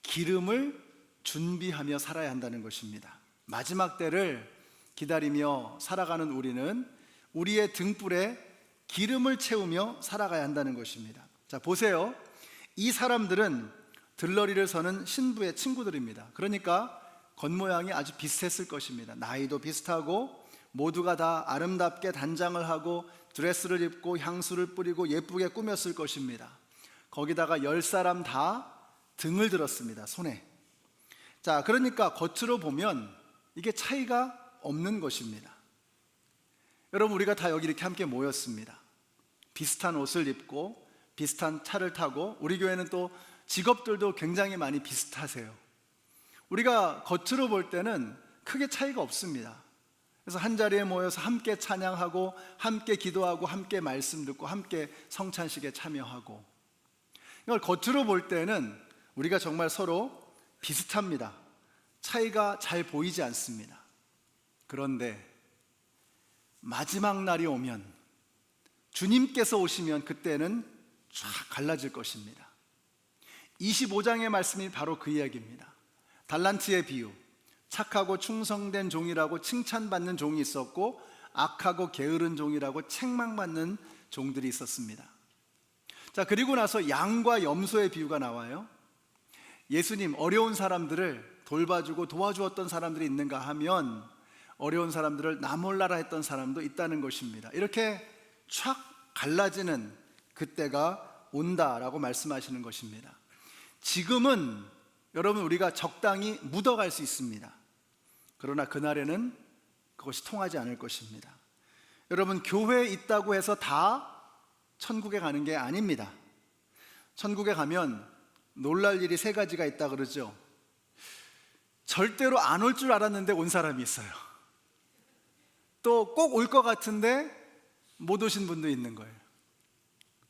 기름을 준비하며 살아야 한다는 것입니다. 마지막 때를 기다리며 살아가는 우리는 우리의 등불에 기름을 채우며 살아가야 한다는 것입니다. 자, 보세요. 이 사람들은 들러리를 서는 신부의 친구들입니다. 그러니까 겉모양이 아주 비슷했을 것입니다. 나이도 비슷하고 모두가 다 아름답게 단장을 하고 드레스를 입고 향수를 뿌리고 예쁘게 꾸몄을 것입니다. 거기다가 10사람 다 등을 들었습니다, 손에. 자, 그러니까 겉으로 보면 이게 차이가 없는 것입니다. 여러분, 우리가 다 여기 이렇게 함께 모였습니다. 비슷한 옷을 입고 비슷한 차를 타고, 우리 교회는 또 직업들도 굉장히 많이 비슷하세요. 우리가 겉으로 볼 때는 크게 차이가 없습니다. 그래서 한자리에 모여서 함께 찬양하고 함께 기도하고 함께 말씀 듣고 함께 성찬식에 참여하고, 이걸 겉으로 볼 때는 우리가 정말 서로 비슷합니다. 차이가 잘 보이지 않습니다. 그런데 마지막 날이 오면, 주님께서 오시면 그때는 쫙 갈라질 것입니다. 25장의 말씀이 바로 그 이야기입니다. 달란트의 비유, 착하고 충성된 종이라고 칭찬받는 종이 있었고 악하고 게으른 종이라고 책망받는 종들이 있었습니다. 자, 그리고 나서 양과 염소의 비유가 나와요. 예수님, 어려운 사람들을 돌봐주고 도와주었던 사람들이 있는가 하면 어려운 사람들을 나 몰라라 했던 사람도 있다는 것입니다. 이렇게 촥 갈라지는 그때가 온다라고 말씀하시는 것입니다. 지금은 여러분, 우리가 적당히 묻어갈 수 있습니다. 그러나 그날에는 그것이 통하지 않을 것입니다. 여러분, 교회에 있다고 해서 다 천국에 가는 게 아닙니다. 천국에 가면 놀랄 일이 3가지가 있다 그러죠. 절대로 안 올 줄 알았는데 온 사람이 있어요. 또 꼭 올 것 같은데 못 오신 분도 있는 거예요.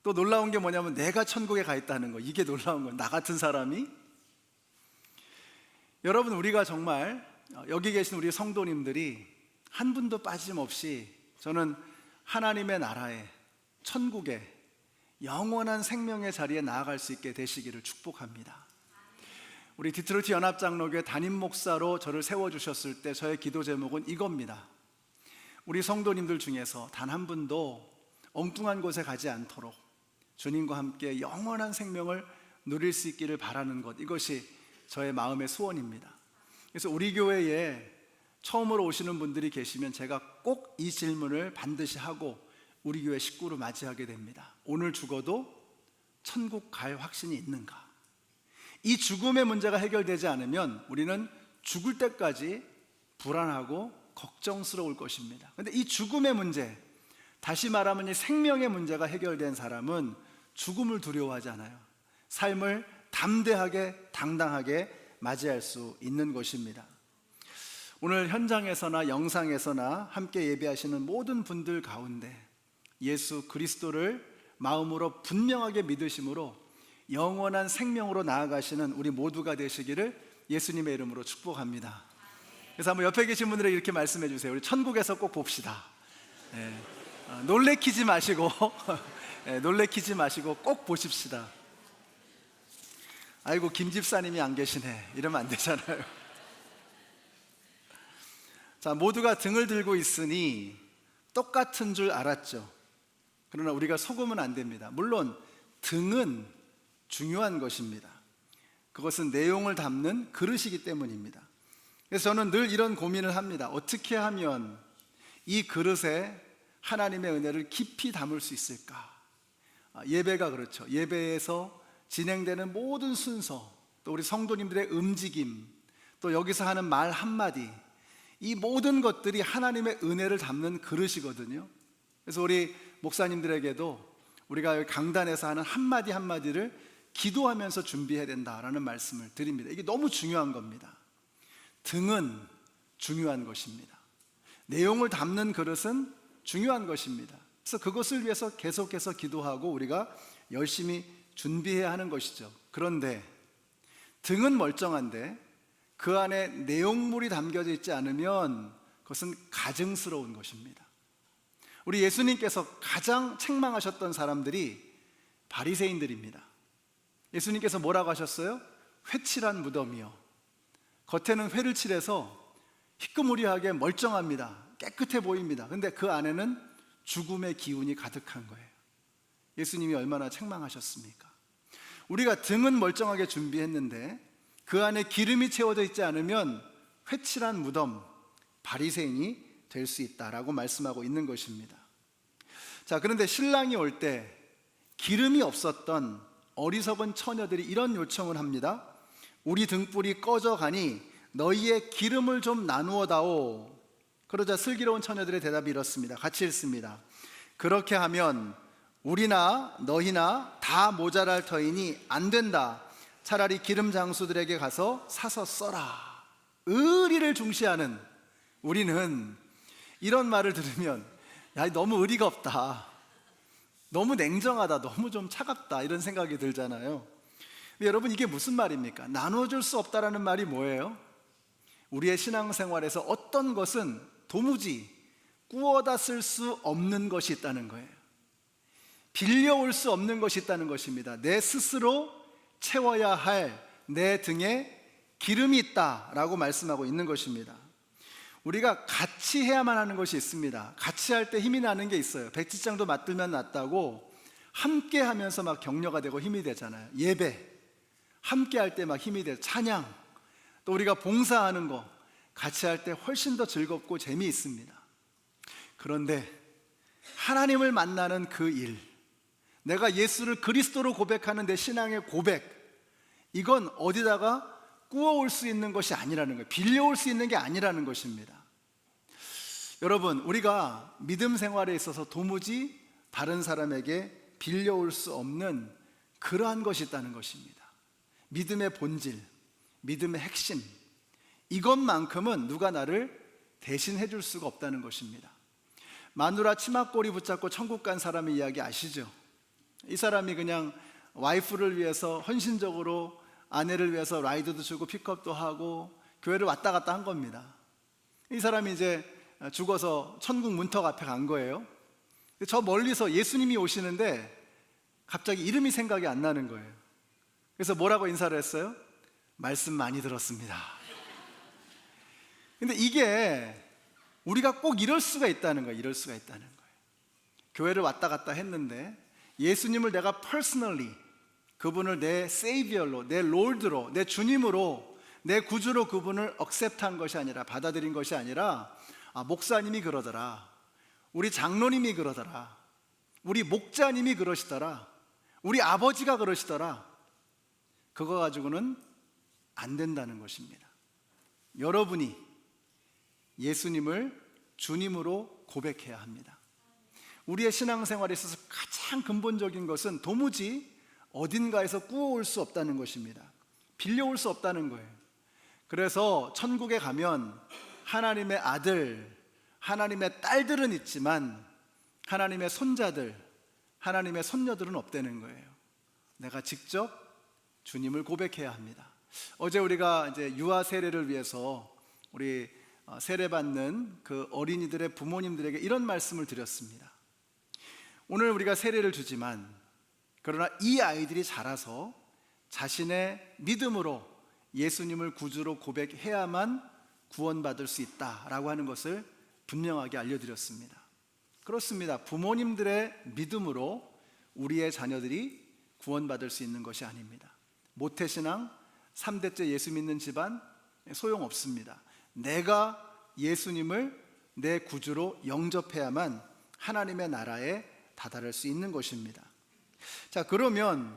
또 놀라운 게 뭐냐면 내가 천국에 가 있다는 거. 이게 놀라운 거예요. 나 같은 사람이. 여러분, 우리가 정말 여기 계신 우리 성도님들이 한 분도 빠짐없이 저는 하나님의 나라에, 천국에, 영원한 생명의 자리에 나아갈 수 있게 되시기를 축복합니다. 우리 디트로이트 연합장로교회 담임 목사로 저를 세워주셨을 때 저의 기도 제목은 이겁니다. 우리 성도님들 중에서 단 한 분도 엉뚱한 곳에 가지 않도록 주님과 함께 영원한 생명을 누릴 수 있기를 바라는 것, 이것이 저의 마음의 소원입니다. 그래서 우리 교회에 처음으로 오시는 분들이 계시면 제가 꼭 이 질문을 반드시 하고 우리 교회 식구로 맞이하게 됩니다. 오늘 죽어도 천국 갈 확신이 있는가? 이 죽음의 문제가 해결되지 않으면 우리는 죽을 때까지 불안하고 걱정스러울 것입니다. 그런데 이 죽음의 문제, 다시 말하면 이 생명의 문제가 해결된 사람은 죽음을 두려워하지 않아요. 삶을 담대하게 당당하게 맞이할 수 있는 것입니다. 오늘 현장에서나 영상에서나 함께 예배하시는 모든 분들 가운데 예수 그리스도를 마음으로 분명하게 믿으심으로 영원한 생명으로 나아가시는 우리 모두가 되시기를 예수님의 이름으로 축복합니다. 그래서 한번 옆에 계신 분들에게 이렇게 말씀해 주세요. 우리 천국에서 꼭 봅시다. 놀래키지 마시고 놀래키지 마시고 꼭 보십시다. 아이고, 김 집사님이 안 계시네, 이러면 안 되잖아요. 자, 모두가 등을 들고 있으니 똑같은 줄 알았죠. 그러나 우리가 속으면 안 됩니다. 물론 등은 중요한 것입니다. 그것은 내용을 담는 그릇이기 때문입니다. 그래서 저는 늘 이런 고민을 합니다. 어떻게 하면 이 그릇에 하나님의 은혜를 깊이 담을 수 있을까? 예배가 그렇죠. 예배에서 진행되는 모든 순서, 또 우리 성도님들의 움직임, 또 여기서 하는 말 한마디, 이 모든 것들이 하나님의 은혜를 담는 그릇이거든요. 그래서 우리 목사님들에게도 우리가 여기 강단에서 하는 한마디 한마디를 기도하면서 준비해야 된다라는 말씀을 드립니다. 이게 너무 중요한 겁니다. 등은 중요한 것입니다. 내용을 담는 그릇은 중요한 것입니다. 그래서 그것을 위해서 계속해서 기도하고 우리가 열심히 준비해야 하는 것이죠. 그런데 등은 멀쩡한데 그 안에 내용물이 담겨져 있지 않으면 그것은 가증스러운 것입니다. 우리 예수님께서 가장 책망하셨던 사람들이 바리새인들입니다. 예수님께서 뭐라고 하셨어요? 회칠한 무덤이요, 겉에는 회를 칠해서 희끄무리하게 멀쩡합니다. 깨끗해 보입니다. 근데 그 안에는 죽음의 기운이 가득한 거예요. 예수님이 얼마나 책망하셨습니까? 우리가 등은 멀쩡하게 준비했는데 그 안에 기름이 채워져 있지 않으면 회칠한 무덤, 바리새인이 될 수 있다라고 말씀하고 있는 것입니다. 자, 그런데 신랑이 올 때 기름이 없었던 어리석은 처녀들이 이런 요청을 합니다. 우리 등불이 꺼져가니 너희의 기름을 좀 나누어 다오. 그러자 슬기로운 처녀들의 대답이 이렇습니다. 같이 읽습니다. 그렇게 하면 우리나 너희나 다 모자랄 터이니 안 된다. 차라리 기름 장수들에게 가서 사서 써라. 의리를 중시하는 우리는 이런 말을 들으면 야, 너무 의리가 없다, 너무 냉정하다, 너무 좀 차갑다, 이런 생각이 들잖아요. 근데 여러분, 이게 무슨 말입니까? 나눠줄 수 없다라는 말이 뭐예요? 우리의 신앙생활에서 어떤 것은 도무지 꾸어다 쓸 수 없는 것이 있다는 거예요. 빌려올 수 없는 것이 있다는 것입니다. 내 스스로 채워야 할 내 등에 기름이 있다라고 말씀하고 있는 것입니다. 우리가 같이 해야만 하는 것이 있습니다. 같이 할 때 힘이 나는 게 있어요. 백지장도 맞들면 낫다고 함께 하면서 막 격려가 되고 힘이 되잖아요. 예배 함께 할 때 막 힘이 돼요. 찬양, 또 우리가 봉사하는 거 같이 할 때 훨씬 더 즐겁고 재미있습니다. 그런데 하나님을 만나는 그 일, 내가 예수를 그리스도로 고백하는 내 신앙의 고백, 이건 어디다가 꾸어올 수 있는 것이 아니라는 거예요. 빌려올 수 있는 게 아니라는 것입니다. 여러분, 우리가 믿음 생활에 있어서 도무지 다른 사람에게 빌려올 수 없는 그러한 것이 있다는 것입니다. 믿음의 본질, 믿음의 핵심, 이것만큼은 누가 나를 대신해 줄 수가 없다는 것입니다. 마누라 치마꼬리 붙잡고 천국 간 사람의 이야기 아시죠? 이 사람이 그냥 와이프를 위해서 헌신적으로 아내를 위해서 라이드도 주고 픽업도 하고 교회를 왔다 갔다 한 겁니다. 이 사람이 이제 죽어서 천국 문턱 앞에 간 거예요. 저 멀리서 예수님이 오시는데 갑자기 이름이 생각이 안 나는 거예요. 그래서 뭐라고 인사를 했어요? 말씀 많이 들었습니다. 근데 이게 우리가 꼭 이럴 수가 있다는 거예요. 이럴 수가 있다는 거예요. 교회를 왔다 갔다 했는데 예수님을 내가 퍼스널리, 그분을 내 세이비얼로, 내 롤드로, 내 주님으로, 내 구주로 그분을 억셉트한 것이 아니라, 받아들인 것이 아니라, 목사님이 그러더라, 우리 장로님이 그러더라, 우리 목자님이 그러시더라, 우리 아버지가 그러시더라, 그거 가지고는 안 된다는 것입니다. 여러분이 예수님을 주님으로 고백해야 합니다. 우리의 신앙생활에 있어서 가장 근본적인 것은 도무지 어딘가에서 꾸어올 수 없다는 것입니다. 빌려올 수 없다는 거예요. 그래서 천국에 가면 하나님의 아들, 하나님의 딸들은 있지만 하나님의 손자들, 하나님의 손녀들은 없다는 거예요. 내가 직접 주님을 고백해야 합니다. 어제 우리가 이제 유아 세례를 위해서 우리 세례받는 그 어린이들의 부모님들에게 이런 말씀을 드렸습니다. 오늘 우리가 세례를 주지만 그러나 이 아이들이 자라서 자신의 믿음으로 예수님을 구주로 고백해야만 구원받을 수 있다라고 하는 것을 분명하게 알려드렸습니다. 그렇습니다. 부모님들의 믿음으로 우리의 자녀들이 구원받을 수 있는 것이 아닙니다. 모태신앙, 3대째 예수 믿는 집안 소용없습니다. 내가 예수님을 내 구주로 영접해야만 하나님의 나라에 다다를 수 있는 것입니다. 자, 그러면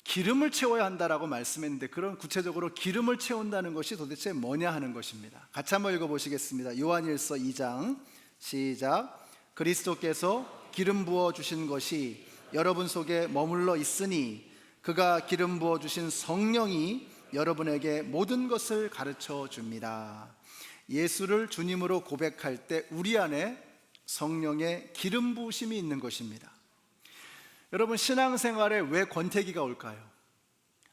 기름을 채워야 한다라고 말씀했는데, 그럼 구체적으로 기름을 채운다는 것이 도대체 뭐냐 하는 것입니다. 같이 한번 읽어보시겠습니다. 요한일서 2장 시작. 그리스도께서 기름 부어 주신 것이 여러분 속에 머물러 있으니 그가 기름 부어 주신 성령이 여러분에게 모든 것을 가르쳐 줍니다. 예수를 주님으로 고백할 때 우리 안에 성령의 기름 부으심이 있는 것입니다. 여러분, 신앙생활에 왜 권태기가 올까요?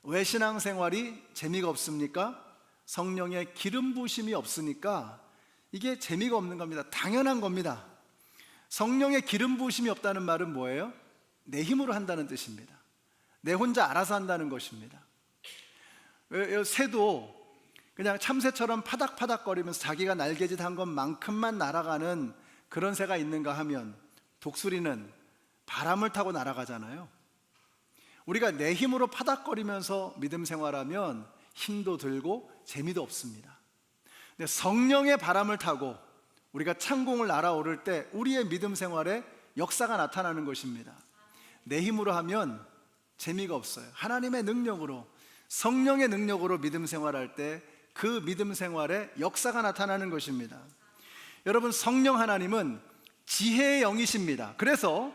왜 신앙생활이 재미가 없습니까? 성령의 기름 부으심이 없으니까 이게 재미가 없는 겁니다. 당연한 겁니다. 성령의 기름 부으심이 없다는 말은 뭐예요? 내 힘으로 한다는 뜻입니다. 내 혼자 알아서 한다는 것입니다. 새도 그냥 참새처럼 파닥파닥거리면서 자기가 날개짓 한 것만큼만 날아가는 그런 새가 있는가 하면, 독수리는 바람을 타고 날아가잖아요. 우리가 내 힘으로 파닥거리면서 믿음 생활하면 힘도 들고 재미도 없습니다. 근데 성령의 바람을 타고 우리가 창공을 날아오를 때 우리의 믿음 생활에 역사가 나타나는 것입니다. 내 힘으로 하면 재미가 없어요. 하나님의 능력으로, 성령의 능력으로 믿음 생활할 때 그 믿음 생활에 역사가 나타나는 것입니다. 여러분, 성령 하나님은 지혜의 영이십니다. 그래서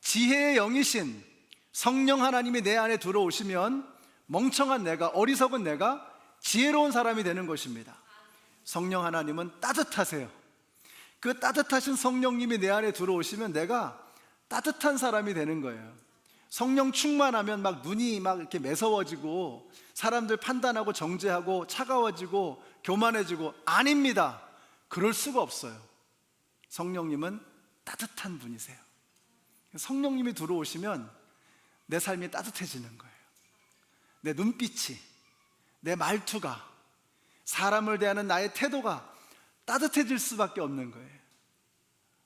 지혜의 영이신 성령 하나님이 내 안에 들어오시면 멍청한 내가, 어리석은 내가 지혜로운 사람이 되는 것입니다. 성령 하나님은 따뜻하세요. 그 따뜻하신 성령님이 내 안에 들어오시면 내가 따뜻한 사람이 되는 거예요. 성령 충만하면 막 눈이 막 이렇게 매서워지고 사람들 판단하고 정죄하고 차가워지고 교만해지고, 아닙니다. 그럴 수가 없어요. 성령님은 따뜻한 분이세요. 성령님이 들어오시면 내 삶이 따뜻해지는 거예요. 내 눈빛이, 내 말투가, 사람을 대하는 나의 태도가 따뜻해질 수밖에 없는 거예요.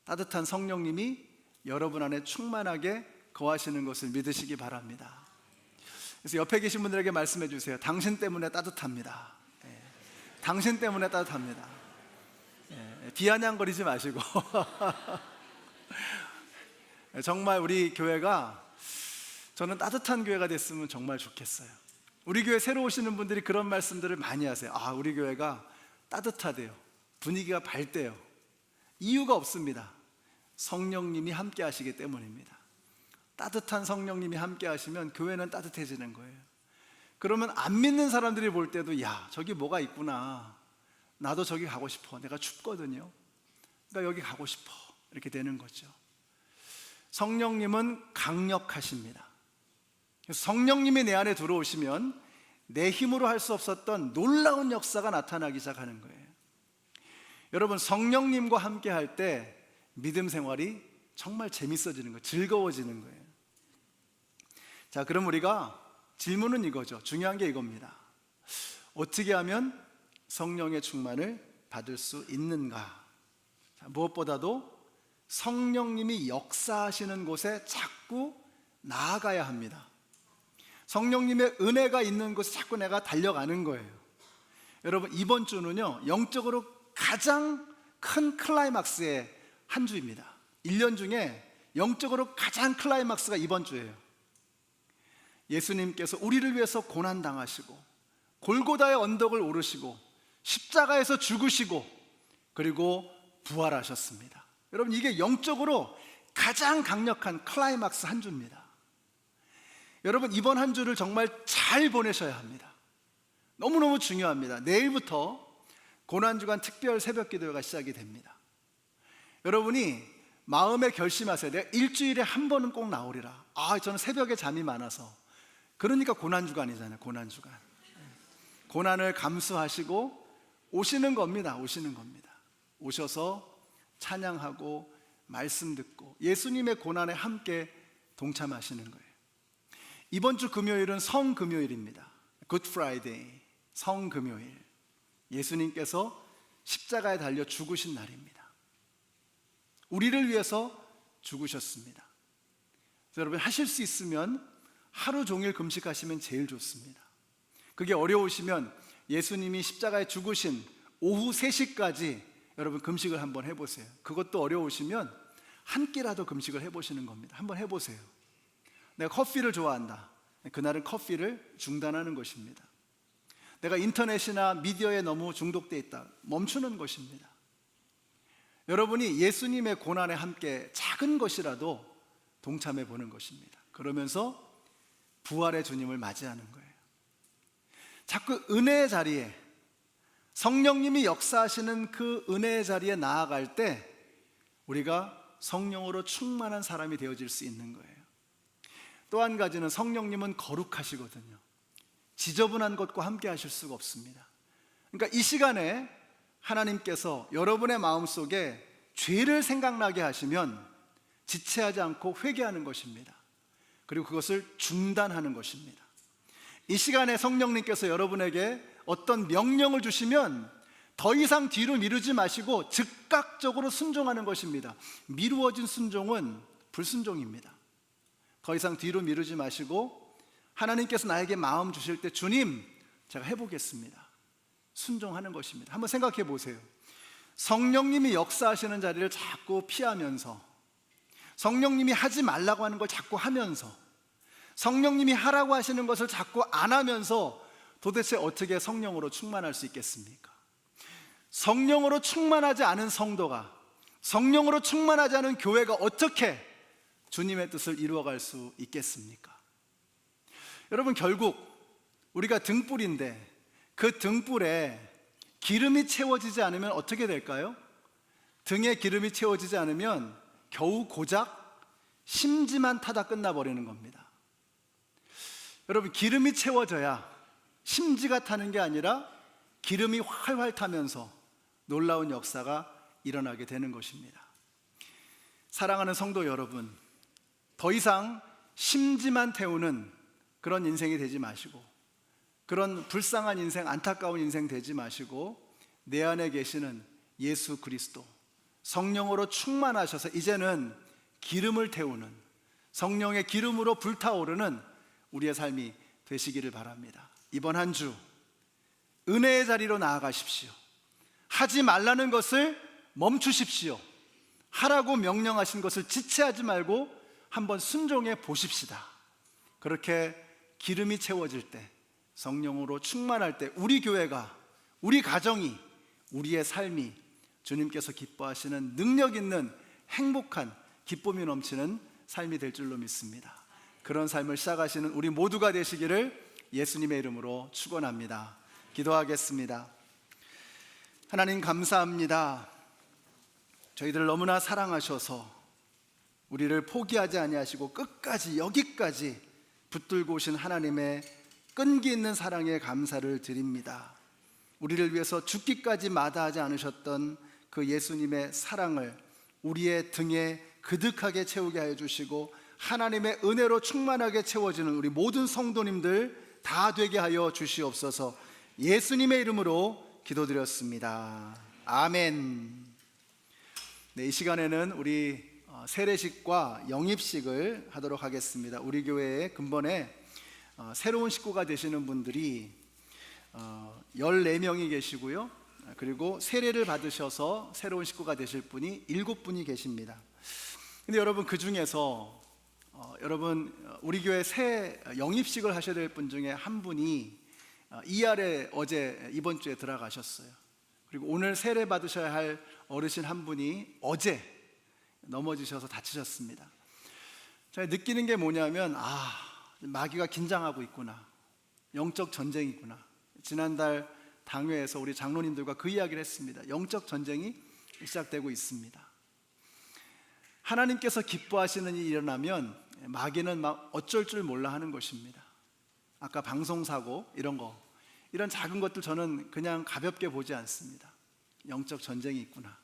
따뜻한 성령님이 여러분 안에 충만하게 거하시는 것을 믿으시기 바랍니다. 그래서 옆에 계신 분들에게 말씀해 주세요. 당신 때문에 따뜻합니다. 당신 때문에 따뜻합니다. 비아냥거리지 마시고 정말 우리 교회가, 저는 따뜻한 교회가 됐으면 정말 좋겠어요. 우리 교회 새로 오시는 분들이 그런 말씀들을 많이 하세요. 아, 우리 교회가 따뜻하대요. 분위기가 밝대요. 이유가 없습니다. 성령님이 함께 하시기 때문입니다. 따뜻한 성령님이 함께 하시면 교회는 따뜻해지는 거예요. 그러면 안 믿는 사람들이 볼 때도, 야, 저기 뭐가 있구나, 나도 저기 가고 싶어, 내가 춥거든요, 그러니까 여기 가고 싶어, 이렇게 되는 거죠. 성령님은 강력하십니다. 성령님이 내 안에 들어오시면 내 힘으로 할 수 없었던 놀라운 역사가 나타나기 시작하는 거예요. 여러분, 성령님과 함께 할 때 믿음 생활이 정말 재밌어지는 거예요. 즐거워지는 거예요. 자, 그럼 우리가 질문은 이거죠. 중요한 게 이겁니다. 어떻게 하면 성령의 충만을 받을 수 있는가? 자, 무엇보다도 성령님이 역사하시는 곳에 자꾸 나아가야 합니다. 성령님의 은혜가 있는 곳에 자꾸 내가 달려가는 거예요. 여러분, 이번 주는요, 영적으로 가장 큰 클라이막스의 한 주입니다. 1년 중에 영적으로 가장 클라이막스가 이번 주예요. 예수님께서 우리를 위해서 고난당하시고 골고다의 언덕을 오르시고 십자가에서 죽으시고 그리고 부활하셨습니다. 여러분, 이게 영적으로 가장 강력한 클라이막스 한 주입니다. 여러분, 이번 한 주를 정말 잘 보내셔야 합니다. 너무너무 중요합니다. 내일부터 고난주간 특별 새벽 기도회가 시작이 됩니다. 여러분이 마음에 결심하세요. 내가 일주일에 한 번은 꼭 나오리라. 아, 저는 새벽에 잠이 많아서. 그러니까 고난주간이잖아요. 고난주간. 고난을 감수하시고 오시는 겁니다. 오시는 겁니다. 오셔서 찬양하고 말씀 듣고 예수님의 고난에 함께 동참하시는 거예요. 이번 주 금요일은 성금요일입니다. Good Friday, 성금요일. 예수님께서 십자가에 달려 죽으신 날입니다. 우리를 위해서 죽으셨습니다. 그래서 여러분, 하실 수 있으면 하루 종일 금식하시면 제일 좋습니다. 그게 어려우시면 예수님이 십자가에 죽으신 오후 3시까지 여러분 금식을 한번 해보세요. 그것도 어려우시면 한 끼라도 금식을 해보시는 겁니다. 한번 해보세요. 내가 커피를 좋아한다. 그날은 커피를 중단하는 것입니다. 내가 인터넷이나 미디어에 너무 중독돼 있다. 멈추는 것입니다. 여러분이 예수님의 고난에 함께 작은 것이라도 동참해 보는 것입니다. 그러면서 부활의 주님을 맞이하는 거예요. 자꾸 은혜의 자리에, 성령님이 역사하시는 그 은혜의 자리에 나아갈 때 우리가 성령으로 충만한 사람이 되어질 수 있는 거예요. 또 한 가지는 성령님은 거룩하시거든요. 지저분한 것과 함께 하실 수가 없습니다. 그러니까 이 시간에 하나님께서 여러분의 마음속에 죄를 생각나게 하시면 지체하지 않고 회개하는 것입니다. 그리고 그것을 중단하는 것입니다. 이 시간에 성령님께서 여러분에게 어떤 명령을 주시면 더 이상 뒤로 미루지 마시고 즉각적으로 순종하는 것입니다. 미루어진 순종은 불순종입니다. 더 이상 뒤로 미루지 마시고 하나님께서 나에게 마음 주실 때 주님, 제가 해보겠습니다. 순종하는 것입니다. 한번 생각해 보세요. 성령님이 역사하시는 자리를 자꾸 피하면서, 성령님이 하지 말라고 하는 걸 자꾸 하면서, 성령님이 하라고 하시는 것을 자꾸 안 하면서 도대체 어떻게 성령으로 충만할 수 있겠습니까? 성령으로 충만하지 않은 성도가, 성령으로 충만하지 않은 교회가 어떻게 주님의 뜻을 이루어갈 수 있겠습니까? 여러분, 결국 우리가 등불인데 그 등불에 기름이 채워지지 않으면 어떻게 될까요? 등에 기름이 채워지지 않으면 겨우 고작 심지만 타다 끝나버리는 겁니다. 여러분, 기름이 채워져야 심지가 타는 게 아니라 기름이 활활 타면서 놀라운 역사가 일어나게 되는 것입니다. 사랑하는 성도 여러분, 더 이상 심지만 태우는 그런 인생이 되지 마시고, 그런 불쌍한 인생, 안타까운 인생 되지 마시고, 내 안에 계시는 예수 그리스도 성령으로 충만하셔서 이제는 기름을 태우는, 성령의 기름으로 불타오르는 우리의 삶이 되시기를 바랍니다. 이번 한 주 은혜의 자리로 나아가십시오. 하지 말라는 것을 멈추십시오. 하라고 명령하신 것을 지체하지 말고 한번 순종해 보십시다. 그렇게 기름이 채워질 때, 성령으로 충만할 때 우리 교회가, 우리 가정이, 우리의 삶이 주님께서 기뻐하시는 능력 있는 행복한 기쁨이 넘치는 삶이 될 줄로 믿습니다. 그런 삶을 시작하시는 우리 모두가 되시기를 예수님의 이름으로 축원합니다. 기도하겠습니다. 하나님, 감사합니다. 저희들을 너무나 사랑하셔서 우리를 포기하지 아니하시고 끝까지, 여기까지 붙들고 오신 하나님의 끈기 있는 사랑에 감사를 드립니다. 우리를 위해서 죽기까지 마다하지 않으셨던 그 예수님의 사랑을 우리의 등에 그득하게 채우게 하여 주시고, 하나님의 은혜로 충만하게 채워지는 우리 모든 성도님들 다 되게 하여 주시옵소서. 예수님의 이름으로 기도드렸습니다. 아멘. 네, 이 시간에는 우리 세례식과 영입식을 하도록 하겠습니다. 우리 교회에 근본에 새로운 식구가 되시는 분들이 14명이 계시고요. 그리고 세례를 받으셔서 새로운 식구가 되실 분이 7분이 계십니다. 근데 여러분, 그 중에서 여러분, 우리 교회 새 영입식을 하셔야 될 분 중에 한 분이 ER에 어제 이번 주에 들어가셨어요. 그리고 오늘 세례 받으셔야 할 어르신 한 분이 어제 넘어지셔서 다치셨습니다. 제가 느끼는 게 뭐냐면, 마귀가 긴장하고 있구나, 영적 전쟁이구나. 지난달 당회에서 우리 장로님들과 그 이야기를 했습니다. 영적 전쟁이 시작되고 있습니다. 하나님께서 기뻐하시는 일이 일어나면 마귀는 막 어쩔 줄 몰라 하는 것입니다. 아까 방송사고 이런 작은 것들 저는 그냥 가볍게 보지 않습니다. 영적 전쟁이 있구나.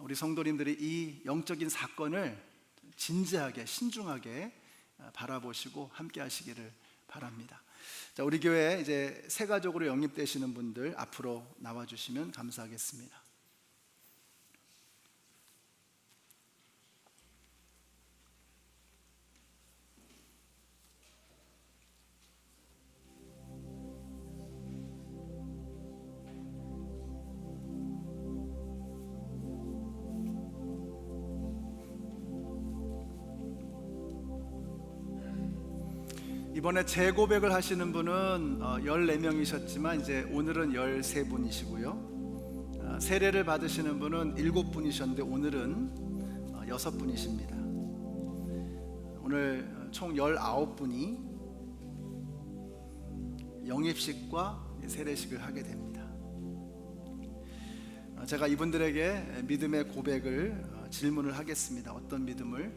우리 성도님들이 이 영적인 사건을 진지하게, 신중하게 바라보시고 함께 하시기를 바랍니다. 자, 우리 교회 이제 새 가족으로 영입되시는 분들 앞으로 나와주시면 감사하겠습니다. 이번에 재고백을 하시는 분은 14명이셨지만 이제 오늘은 13분이시고요. 세례를 받으시는 분은 7분이셨는데 오늘은 6분이십니다. 오늘 총 19분이 영입식과 세례식을 하게 됩니다. 제가 이분들에게 믿음의 고백을 질문을 하겠습니다. 어떤 믿음을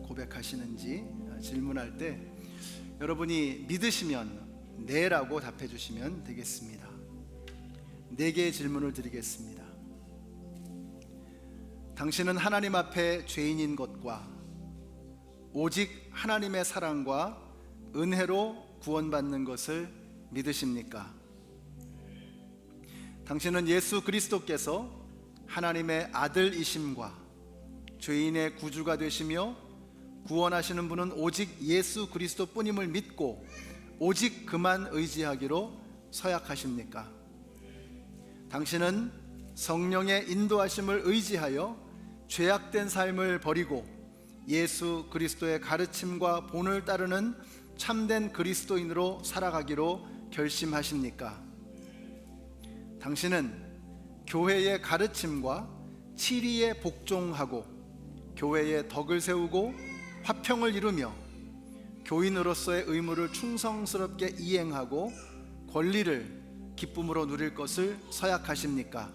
고백하시는지 질문할 때 여러분이 믿으시면 네라고 답해 주시면 되겠습니다. 네 개의 질문을 드리겠습니다. 당신은 하나님 앞에 죄인인 것과 오직 하나님의 사랑과 은혜로 구원받는 것을 믿으십니까? 당신은 예수 그리스도께서 하나님의 아들이심과 죄인의 구주가 되시며 구원하시는 분은 오직 예수 그리스도뿐임을 믿고 오직 그만 의지하기로 서약하십니까? 당신은 성령의 인도하심을 의지하여 죄악된 삶을 버리고 예수 그리스도의 가르침과 본을 따르는 참된 그리스도인으로 살아가기로 결심하십니까? 당신은 교회의 가르침과 치리에 복종하고 교회의 덕을 세우고 화평을 이루며 교인으로서의 의무를 충성스럽게 이행하고 권리를 기쁨으로 누릴 것을 서약하십니까?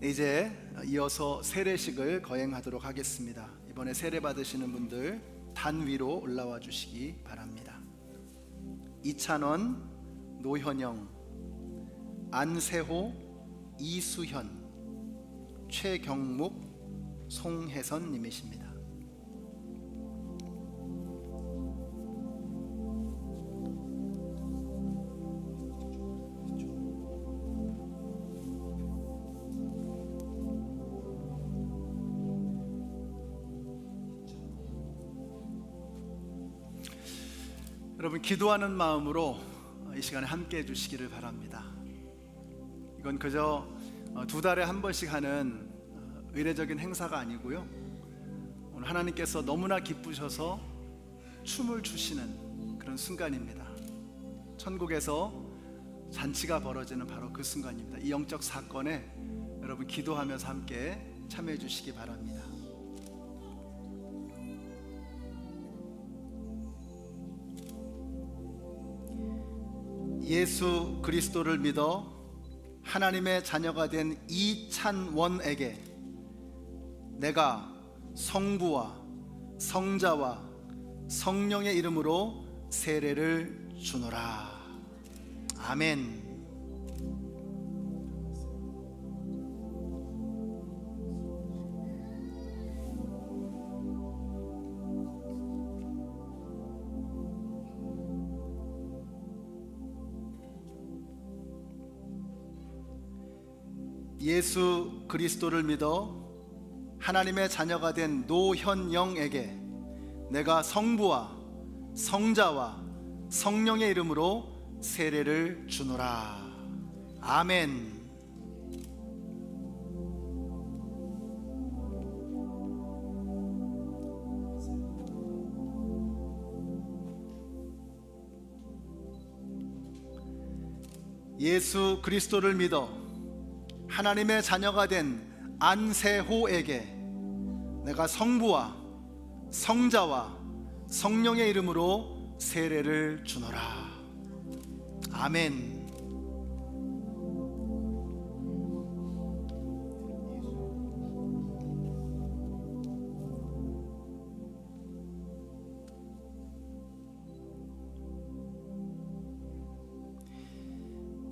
이제 이어서 세례식을 거행하도록 하겠습니다. 이번에 세례 받으시는 분들 단 위로 올라와 주시기 바랍니다. 이찬원, 노현영, 안세호, 이수현, 최경묵, 송혜선 님이십니다. 여러분, 기도하는 마음으로 이 시간에 함께 해주시기를 바랍니다. 이건 그저 2달에 한 번씩 하는 의례적인 행사가 아니고요, 오늘 하나님께서 너무나 기쁘셔서 춤을 추시는 그런 순간입니다. 천국에서 잔치가 벌어지는 바로 그 순간입니다. 이 영적 사건에 여러분 기도하면서 함께 참여해 주시기 바랍니다. 예수 그리스도를 믿어 하나님의 자녀가 된 이찬원에게 내가 성부와 성자와 성령의 이름으로 세례를 주노라. 아멘. 예수 그리스도를 믿어 하나님의 자녀가 된 노현영에게 내가 성부와 성자와 성령의 이름으로 세례를 주노라. 아멘. 예수 그리스도를 믿어 하나님의 자녀가 된 안세호에게 내가 성부와 성자와 성령의 이름으로 세례를 주노라. 아멘.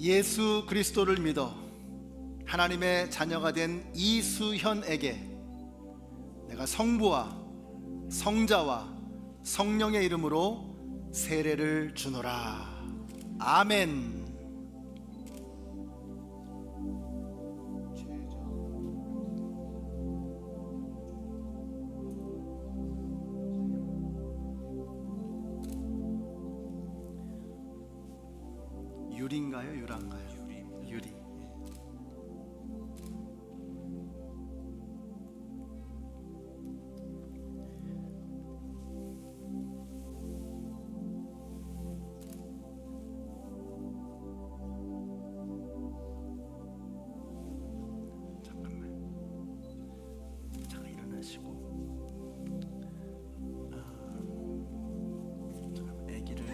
예수 그리스도를 믿어 하나님의 자녀가 된 이수현에게 내가 성부와 성자와 성령의 이름으로 세례를 주노라. 아멘. 유리인가요? 유란가요? 유리. 잠깐 일어나시고 아기를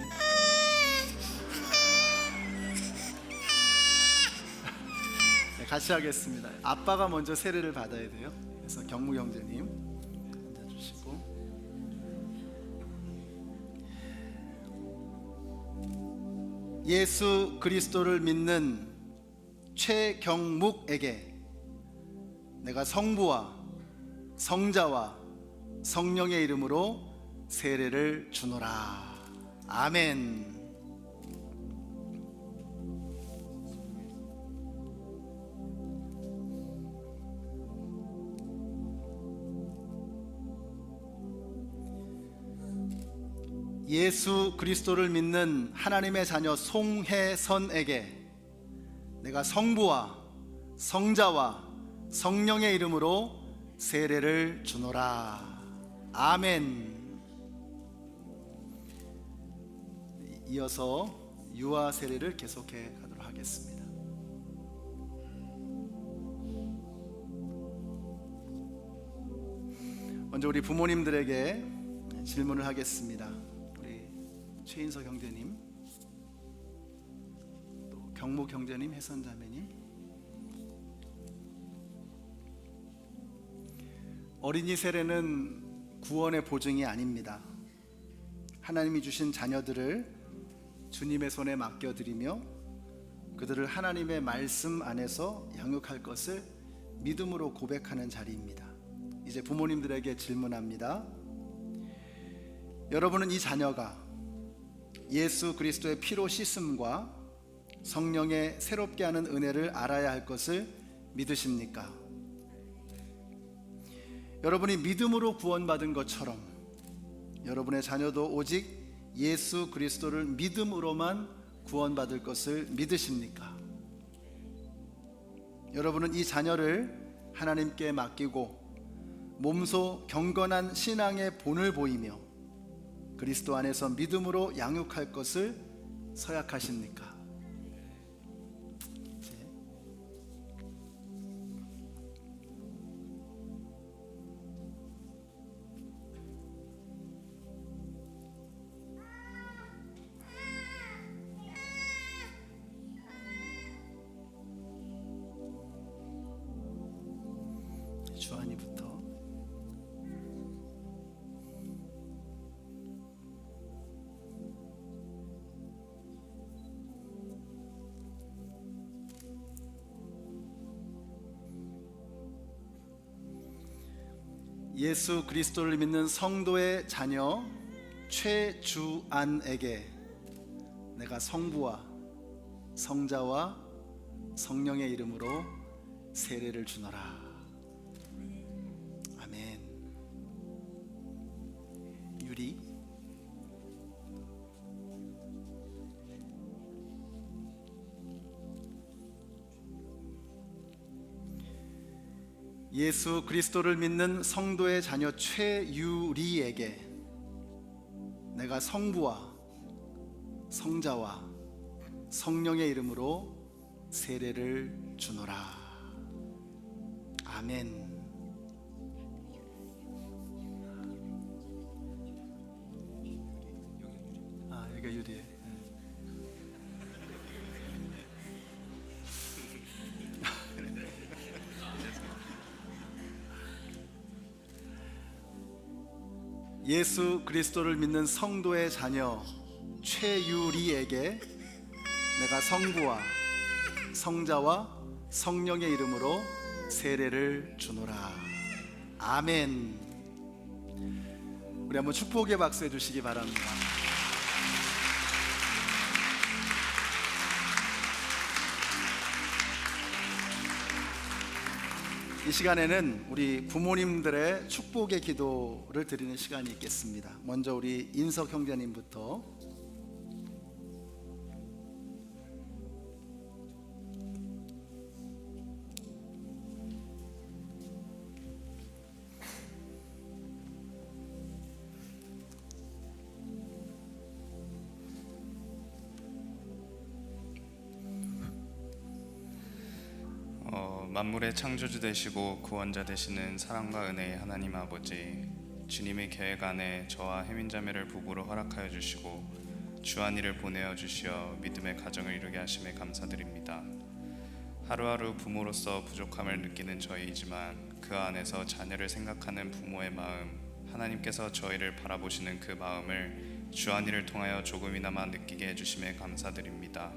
네, 같이 하겠습니다. 아빠가 먼저 세례를 받아야 돼요. 그래서 경무 형제님 앉아주시고 예수 그리스도를 믿는 최경묵에게 내가 성부와 성자와 성령의 이름으로 세례를 주노라. 아멘. 예수 그리스도를 믿는 하나님의 자녀 송혜선에게 내가 성부와 성자와 성령의 이름으로 세례를 주노라. 아멘. 이어서 유아 세례를 계속해 가도록 하겠습니다. 먼저 우리 부모님들에게 질문을 하겠습니다. 우리 최인석 형제님, 또 경목 형제님, 혜선 자매님. 어린이 세례는 구원의 보증이 아닙니다. 하나님이 주신 자녀들을 주님의 손에 맡겨드리며 그들을 하나님의 말씀 안에서 양육할 것을 믿음으로 고백하는 자리입니다. 이제 부모님들에게 질문합니다. 여러분은 이 자녀가 예수 그리스도의 피로 씻음과 성령의 새롭게 하는 은혜를 알아야 할 것을 믿으십니까? 여러분이 믿음으로 구원받은 것처럼 여러분의 자녀도 오직 예수 그리스도를 믿음으로만 구원받을 것을 믿으십니까? 여러분은 이 자녀를 하나님께 맡기고 몸소 경건한 신앙의 본을 보이며 그리스도 안에서 믿음으로 양육할 것을 서약하십니까? 주한이부터. 예수 그리스도를 믿는 성도의 자녀 최주안에게 내가 성부와 성자와 성령의 이름으로 세례를 주노라. 아멘. 유리. 예수 그리스도를 믿는 성도의 자녀 최유리에게 내가 성부와 성자와 성령의 이름으로 세례를 주노라. 아멘. 아, 여기가 유리해. 예수 그리스도를 믿는 성도의 자녀 최유리에게 내가 성부와 성자와 성령의 이름으로 세례를 주노라. 아멘. 우리 한번 축복의 박수 해주시기 바랍니다. 이 시간에는 우리 부모님들의 축복의 기도를 드리는 시간이 있겠습니다. 먼저 우리 인석 형제님부터. 만물의 창조주 되시고 구원자 되시는 사랑과 은혜의 하나님 아버지, 주님의 계획 안에 저와 혜민자매를 부부로 허락하여 주시고 주한이를 보내어 주시어 믿음의 가정을 이루게 하심에 감사드립니다. 하루하루 부모로서 부족함을 느끼는 저희이지만 그 안에서 자녀를 생각하는 부모의 마음, 하나님께서 저희를 바라보시는 그 마음을 주한이를 통하여 조금이나마 느끼게 해주심에 감사드립니다.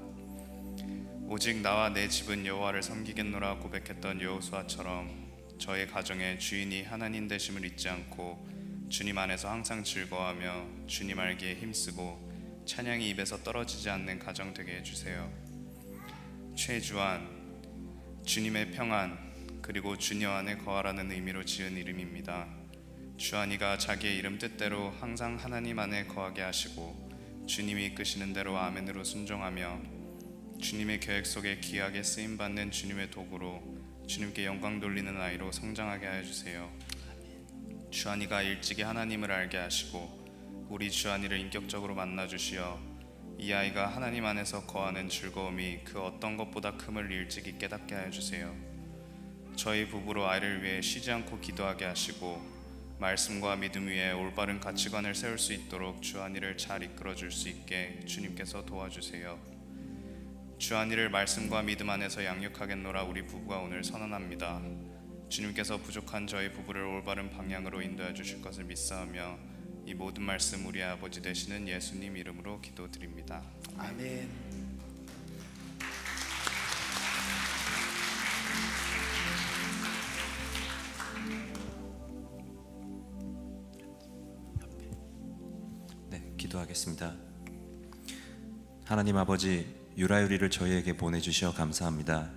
오직 나와 내 집은 여호와를 섬기겠노라 고백했던 여호수아처럼 저의 가정에 주인이 하나님 되심을 잊지 않고 주님 안에서 항상 즐거워하며 주님 알기에 힘쓰고 찬양이 입에서 떨어지지 않는 가정 되게 해주세요. 최주한, 주님의 평안, 그리고 주녀 안에 거하라는 의미로 지은 이름입니다. 주한이가 자기의 이름 뜻대로 항상 하나님 안에 거하게 하시고 주님이 이끄시는 대로 아멘으로 순종하며 주님의 계획 속에 귀하게 쓰임받는 주님의 도구로 주님께 영광 돌리는 아이로 성장하게 하여 주세요. 주한이가 일찍이 하나님을 알게 하시고 우리 주한이를 인격적으로 만나 주시어 이 아이가 하나님 안에서 거하는 즐거움이 그 어떤 것보다 큼을 일찍이 깨닫게 하여 주세요. 저희 부부로 아이를 위해 쉬지 않고 기도하게 하시고 말씀과 믿음 위에 올바른 가치관을 세울 수 있도록 주한이를 잘 이끌어 줄 수 있게 주님께서 도와주세요. 주한이를 말씀과 믿음 안에서 양육하겠노라 우리 부부가 오늘 선언합니다. 주님께서 부족한 저희 부부를 올바른 방향으로 인도해 주실 것을 믿사오며 이 모든 말씀 우리 아버지 되시는 예수님 이름으로 기도드립니다. 아멘. 네, 기도하겠습니다. 하나님 아버지, 유라유리를 저희에게 보내주시어 감사합니다.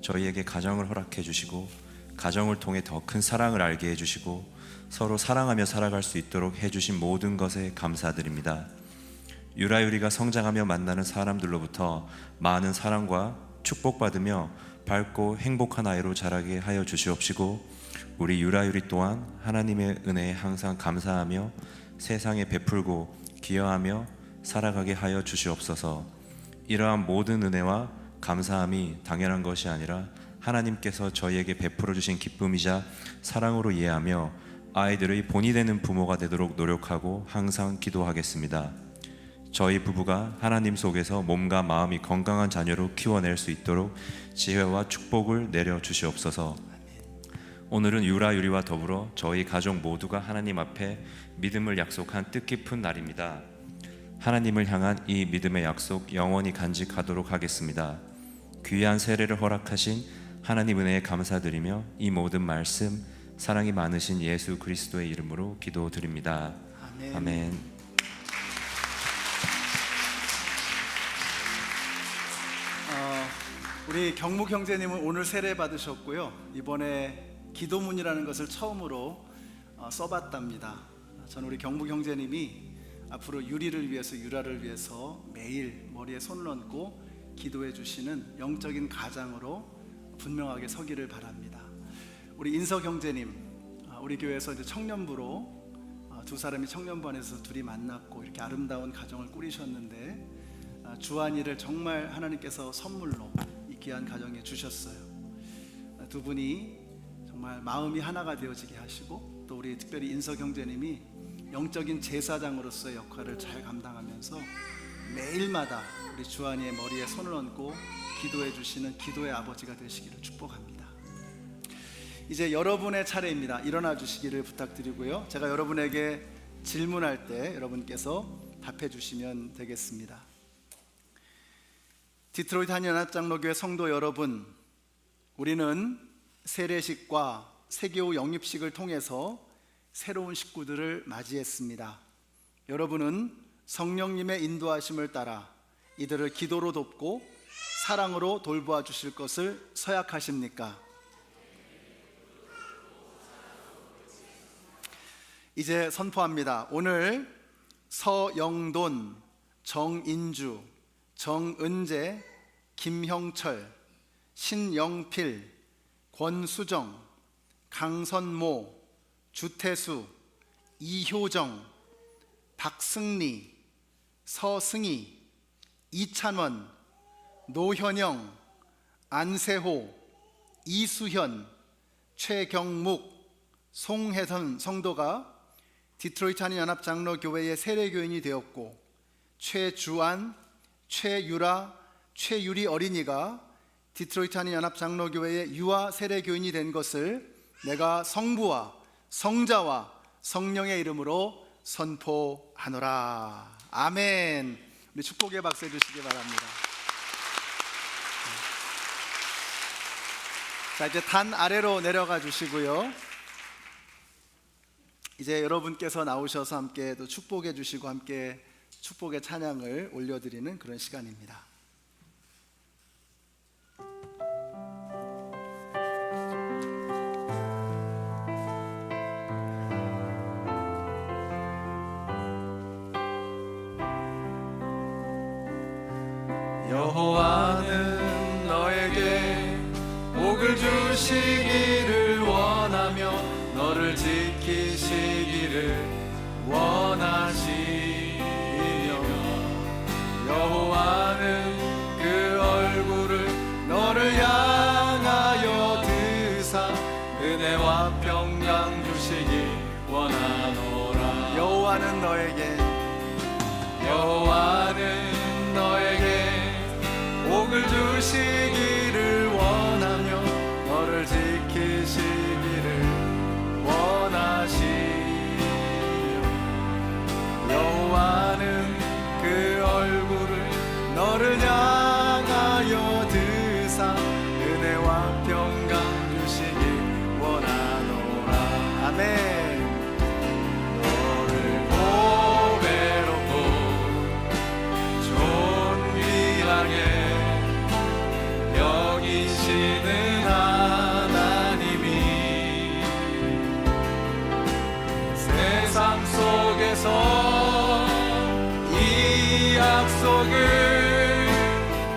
저희에게 가정을 허락해 주시고 가정을 통해 더 큰 사랑을 알게 해주시고 서로 사랑하며 살아갈 수 있도록 해주신 모든 것에 감사드립니다. 유라유리가 성장하며 만나는 사람들로부터 많은 사랑과 축복받으며 밝고 행복한 아이로 자라게 하여 주시옵시고 우리 유라유리 또한 하나님의 은혜에 항상 감사하며 세상에 베풀고 기여하며 살아가게 하여 주시옵소서. 이러한 모든 은혜와 감사함이 당연한 것이 아니라 하나님께서 저희에게 베풀어 주신 기쁨이자 사랑으로 이해하며 아이들의 본이 되는 부모가 되도록 노력하고 항상 기도하겠습니다. 저희 부부가 하나님 속에서 몸과 마음이 건강한 자녀로 키워낼 수 있도록 지혜와 축복을 내려 주시옵소서. 오늘은 유라유리와 더불어 저희 가족 모두가 하나님 앞에 믿음을 약속한 뜻깊은 날입니다. 하나님을 향한 이 믿음의 약속 영원히 간직하도록 하겠습니다. 귀한 세례를 허락하신 하나님 은혜에 감사드리며 이 모든 말씀 사랑이 많으신 예수 그리스도의 이름으로 기도드립니다. 아멘. 아멘. 우리 경묵 형제님은 오늘 세례 받으셨고요. 이번에 기도문이라는 것을 처음으로 써봤답니다. 저는 우리 경묵 형제님이 앞으로 유리를 위해서, 유라를 위해서 매일 머리에 손을 얹고 기도해 주시는 영적인 가장으로 분명하게 서기를 바랍니다. 우리 인석 형제님, 우리 교회에서 이제 청년부로 두 사람이 청년반에서 둘이 만났고 이렇게 아름다운 가정을 꾸리셨는데 주한이를 정말 하나님께서 선물로 이 귀한 가정에 주셨어요. 두 분이 정말 마음이 하나가 되어지게 하시고 또 우리 특별히 인석 형제님이 영적인 제사장으로서의 역할을 잘 감당하면서 매일마다 우리 주한이의 머리에 손을 얹고 기도해 주시는 기도의 아버지가 되시기를 축복합니다. 이제 여러분의 차례입니다. 일어나 주시기를 부탁드리고요. 제가 여러분에게 질문할 때 여러분께서 답해 주시면 되겠습니다. 디트로이트 한인연합장로교회 성도 여러분, 우리는 세례식과 세교 영입식을 통해서 새로운 식구들을 맞이했습니다. 여러분은 성령님의 인도하심을 따라 이들을 기도로 돕고 사랑으로 돌보아 주실 것을 서약하십니까? 이제 선포합니다. 오늘 서영돈, 정인주, 정은재, 김형철, 신영필, 권수정, 강선모, 주태수, 이효정, 박승리, 서승희, 이찬원, 노현영, 안세호, 이수현, 최경묵, 송혜선 성도가 디트로이트 한인연합장로교회의 세례교인이 되었고 최주안, 최유라, 최유리 어린이가 디트로이트 한인연합장로교회의 유아 세례교인이 된 것을 내가 성부와 성자와 성령의 이름으로 선포하노라. 아멘. 우리 축복의 박수 해주시기 바랍니다. 자, 이제 단 아래로 내려가 주시고요. 이제 여러분께서 나오셔서 함께 또 축복해 주시고 함께 축복의 찬양을 올려드리는 그런 시간입니다. 여호와는 너에게 복을 주시기를 원하며 너를 지키시기를 원하시며 여호와는 그 얼굴을 너를 향하여 드사 은혜와 평강 주시기 원하노라. 여호와는 너에게 복을 주시기를 원하며 너를 지키시기를 원하시며 여호와는 그 얼굴을 너를 향하여 드사 은혜와 평강 주시기 원하노라. 아멘. 너를 보배롭고 존귀하게 여기시는 하나님이 세상 속에서 이 약속을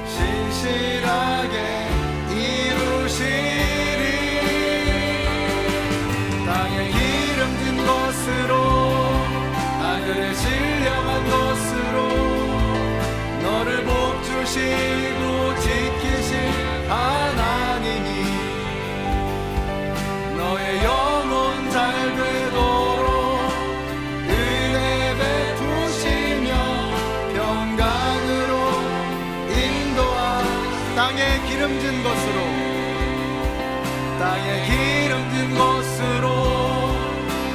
신실하게 이루시리. 땅에 기름진 것으로 하늘에 신령한 것으로 너를 복주시고 지키실 하나님이 너의 영혼 잘 되도록 은혜 베푸시며 평강으로 인도하. 땅에 기름진 것으로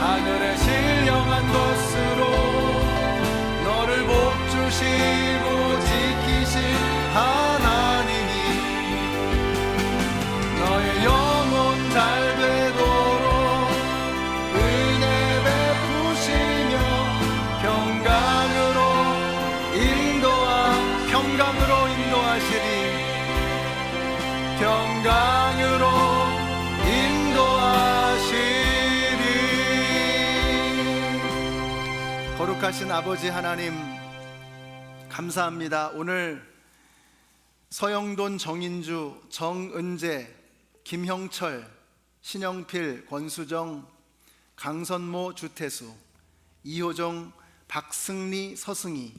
하늘에 신령한 것으로 너를 복주시고 지키실 하나님이 너의 영혼 잘 되도록 은혜 베푸시며 평강으로 인도하시리. 평강으로 인도하시리. 거룩하신 아버지 하나님, 감사합니다. 오늘 서영돈, 정인주, 정은재, 김형철, 신영필, 권수정, 강선모, 주태수, 이호정, 박승리, 서승희,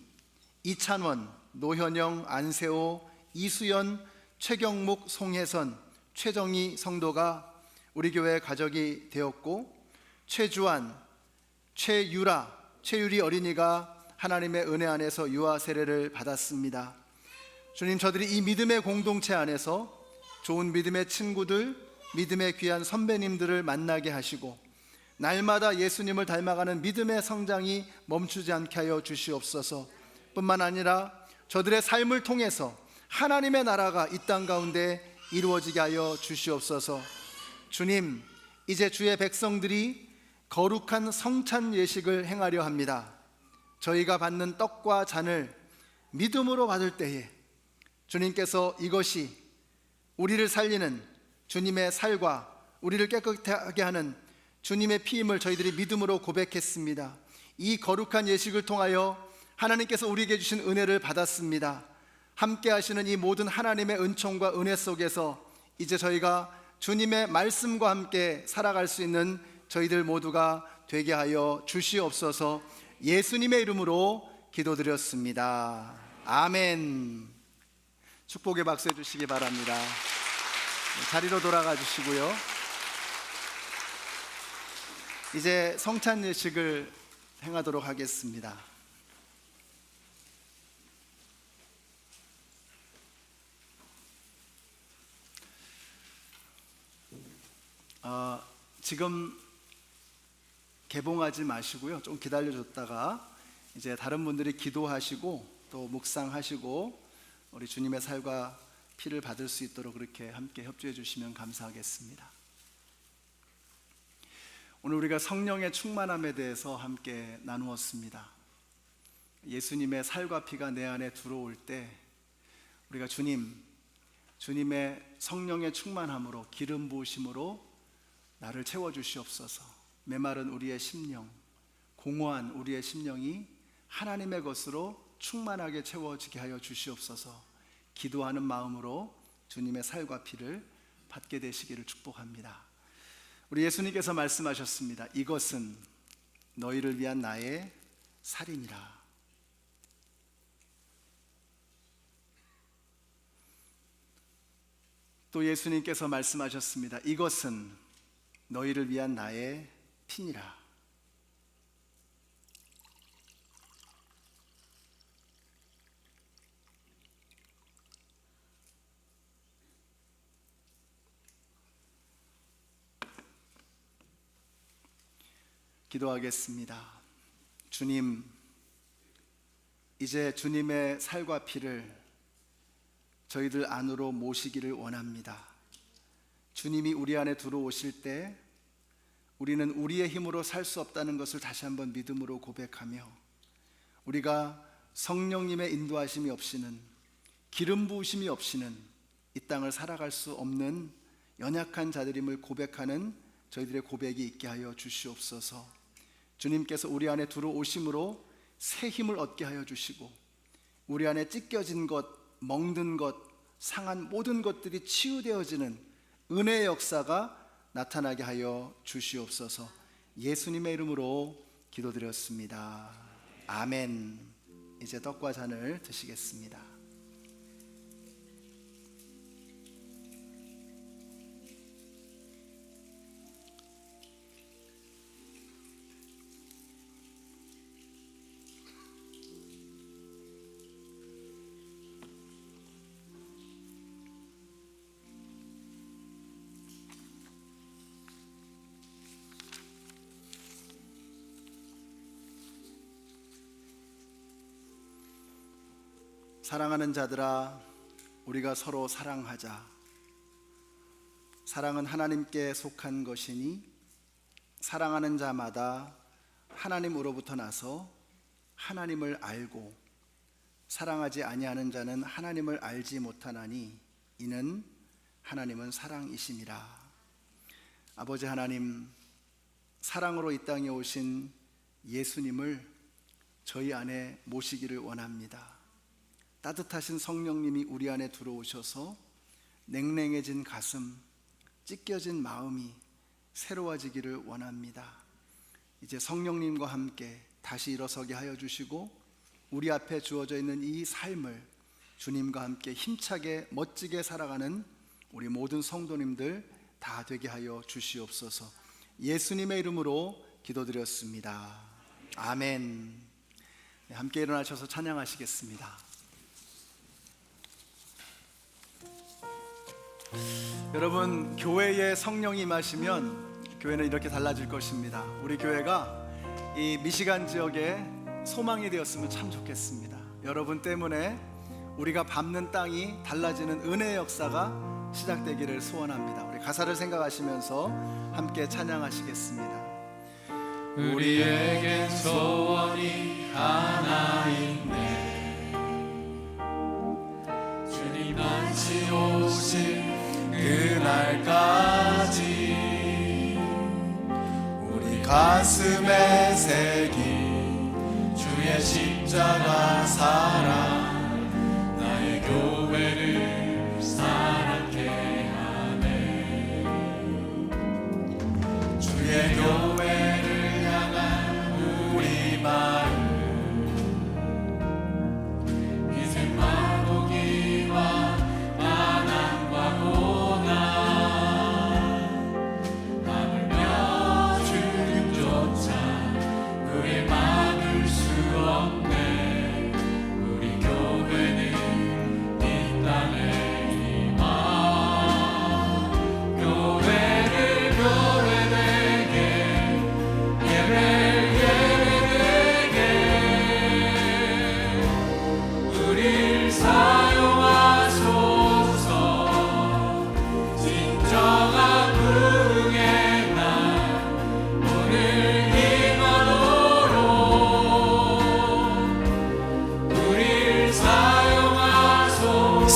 이찬원, 노현영, 안세호, 이수연, 최경묵, 송혜선, 최정희 성도가 우리 교회 가족이 되었고, 최주환, 최유리 어린이가 하나님의 은혜 안에서 유아 세례를 받았습니다. 주님, 저들이 이 믿음의 공동체 안에서 좋은 믿음의 친구들, 믿음의 귀한 선배님들을 만나게 하시고 날마다 예수님을 닮아가는 믿음의 성장이 멈추지 않게 하여 주시옵소서. 뿐만 아니라 저들의 삶을 통해서 하나님의 나라가 이 땅 가운데 이루어지게 하여 주시옵소서. 주님, 이제 주의 백성들이 거룩한 성찬 예식을 행하려 합니다. 저희가 받는 떡과 잔을 믿음으로 받을 때에 주님께서 이것이 우리를 살리는 주님의 살과 우리를 깨끗하게 하는 주님의 피임을 저희들이 믿음으로 고백했습니다. 이 거룩한 예식을 통하여 하나님께서 우리에게 주신 은혜를 받았습니다. 함께 하시는 이 모든 하나님의 은총과 은혜 속에서 이제 저희가 주님의 말씀과 함께 살아갈 수 있는 저희들 모두가 되게 하여 주시옵소서. 예수님의 이름으로 기도드렸습니다. 아멘. 축복의 박수 해주시기 바랍니다. 자리로 돌아가 주시고요. 이제 성찬 예식을 행하도록 하겠습니다. 지금 개봉하지 마시고요. 좀 기다려줬다가 이제 다른 분들이 기도하시고 또 묵상하시고 우리 주님의 살과 피를 받을 수 있도록 그렇게 함께 협조해 주시면 감사하겠습니다. 오늘 우리가 성령의 충만함에 대해서 함께 나누었습니다. 예수님의 살과 피가 내 안에 들어올 때 우리가 주님의 성령의 충만함으로 기름 부으심으로 나를 채워주시옵소서. 메마른 우리의 심령, 공허한 우리의 심령이 하나님의 것으로 충만하게 채워지게 하여 주시옵소서. 기도하는 마음으로 주님의 살과 피를 받게 되시기를 축복합니다. 우리 예수님께서 말씀하셨습니다. 이것은 너희를 위한 나의 살이니라. 또 예수님께서 말씀하셨습니다. 이것은 너희를 위한 나의 피니라. 기도하겠습니다. 주님, 이제 주님의 살과 피를 저희들 안으로 모시기를 원합니다. 주님이 우리 안에 들어오실 때 우리는 우리의 힘으로 살 수 없다는 것을 다시 한번 믿음으로 고백하며 우리가 성령님의 인도하심이 없이는, 기름 부으심이 없이는 이 땅을 살아갈 수 없는 연약한 자들임을 고백하는 저희들의 고백이 있게 하여 주시옵소서. 주님께서 우리 안에 들어오심으로 새 힘을 얻게 하여 주시고 우리 안에 찢겨진 것, 멍든 것, 상한 모든 것들이 치유되어지는 은혜의 역사가 나타나게 하여 주시옵소서. 예수님의 이름으로 기도드렸습니다. 아멘. 이제 떡과 잔을 드시겠습니다. 사랑하는 자들아, 우리가 서로 사랑하자. 사랑은 하나님께 속한 것이니 사랑하는 자마다 하나님으로부터 나서 하나님을 알고 사랑하지 아니하는 자는 하나님을 알지 못하나니 이는 하나님은 사랑이심이라. 아버지 하나님, 사랑으로 이 땅에 오신 예수님을 저희 안에 모시기를 원합니다. 따뜻하신 성령님이 우리 안에 들어오셔서 냉랭해진 가슴, 찢겨진 마음이 새로워지기를 원합니다. 이제 성령님과 함께 다시 일어서게 하여 주시고 우리 앞에 주어져 있는 이 삶을 주님과 함께 힘차게 멋지게 살아가는 우리 모든 성도님들 다 되게 하여 주시옵소서. 예수님의 이름으로 기도드렸습니다. 아멘. 네, 함께 일어나셔서 찬양하시겠습니다. 여러분, 교회에 성령이 임하시면 교회는 이렇게 달라질 것입니다. 우리 교회가 이 미시간 지역에 소망이 되었으면 참 좋겠습니다. 여러분 때문에 우리가 밟는 땅이 달라지는 은혜의 역사가 시작되기를 소원합니다. 우리 가사를 생각하시면서 함께 찬양하시겠습니다. 우리에겐 소원이 하나 있네. 주님 다시 오실 그날까지 우리 가슴에 새긴 주의 십자가 사랑 나의 교회를 사랑케 하네. 주의 교회를 향한 우리 마음 이젠 마고기와 만함과 고난 하물며 주님조차 그에 막을 수 없네. 우리 교회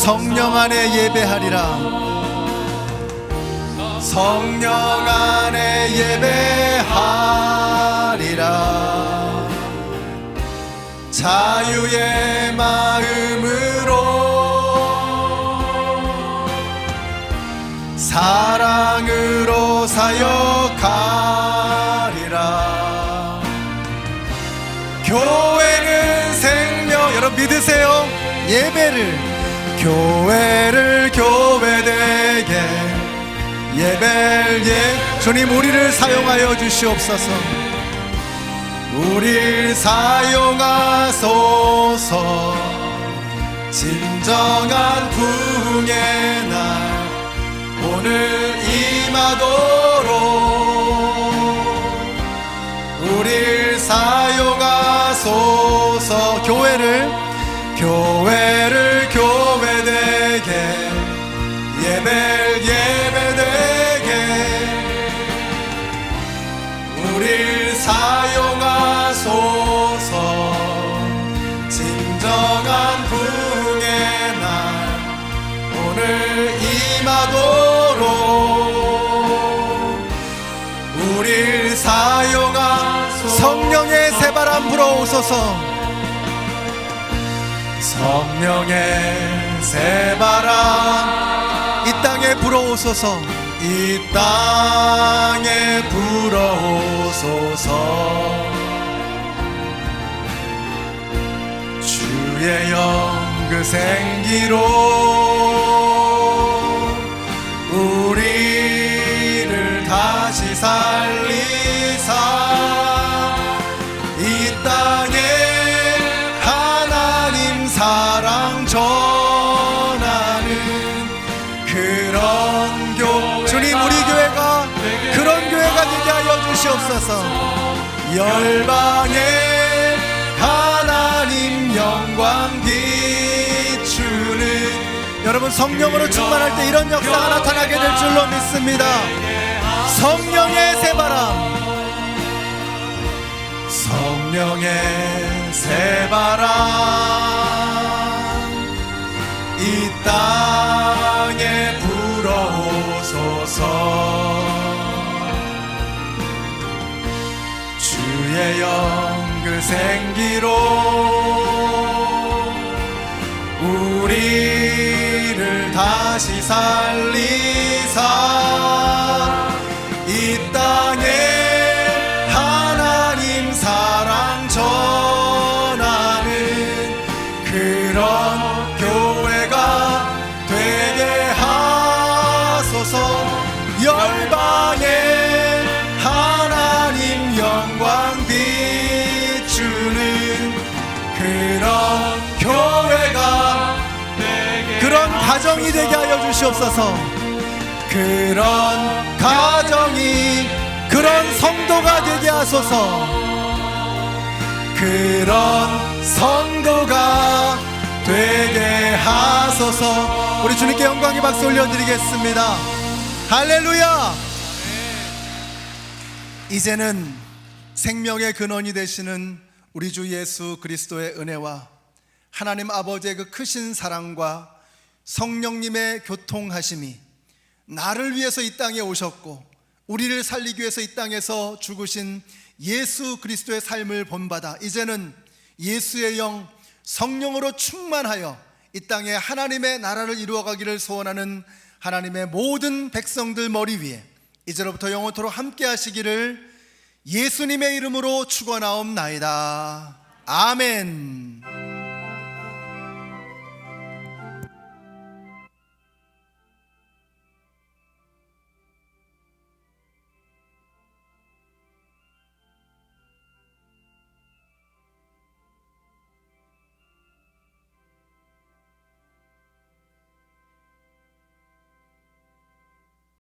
성령 안에 예배하리라. 성령 안에 예배하리라. 자유의 마음으로 사랑으로 사역하리라. 교회는 생명, 여러분 믿으세요? 교회를 교회되게 주님 우리를 사용하여 주시옵소서. 우리를 사용하소서. 진정한 부흥의 날 오늘 임하도록 우리를 사용하소서. 교회를 교회되게 예배되게 우리를 사용하소서. 진정한 부흥의 날 오늘 임하도록 우리를 사용하소서. 성령의 새바람 불어오소서. 성령의 새바람 이 땅에 불어오소서. 이 땅에 불어오소서. 주의 영 그 생기로 우리를 다시 살리사 이 땅에 하나님 사랑 전하는 그런 주님 우리 교회가 그런 교회가 되게 하여 주시옵소서. 열방에 하나님 영광 비추는 여러분 성령으로 충만할 때 이런 역사가 나타나게 될 줄로 믿습니다. 성령의 새바람 성령의 새바람 이 땅에 불어오소서. 주의 영 그 생기로 우리를 다시 살리사 이 땅에 하나님 사랑 전하는 그런 교회가 되게 하소서. 열방에 하나님 영광 비추는 그런 교회가 그런 가정이 되게 하여 주시옵소서. 그런 가정이 그런 성도가 되게 하소서. 그런 성도가 되게 하소서. 우리 주님께 영광의 박수 올려드리겠습니다. 할렐루야. 이제는 생명의 근원이 되시는 우리 주 예수 그리스도의 은혜와 하나님 아버지의 그 크신 사랑과 성령님의 교통하심이 나를 위해서 이 땅에 오셨고 우리를 살리기 위해서 이 땅에서 죽으신 예수 그리스도의 삶을 본받아 이제는 예수의 영 성령으로 충만하여 이 땅에 하나님의 나라를 이루어가기를 소원하는 하나님의 모든 백성들 머리 위에 이제로부터 영원토록 함께 하시기를 예수님의 이름으로 축원하옵나이다. 아멘.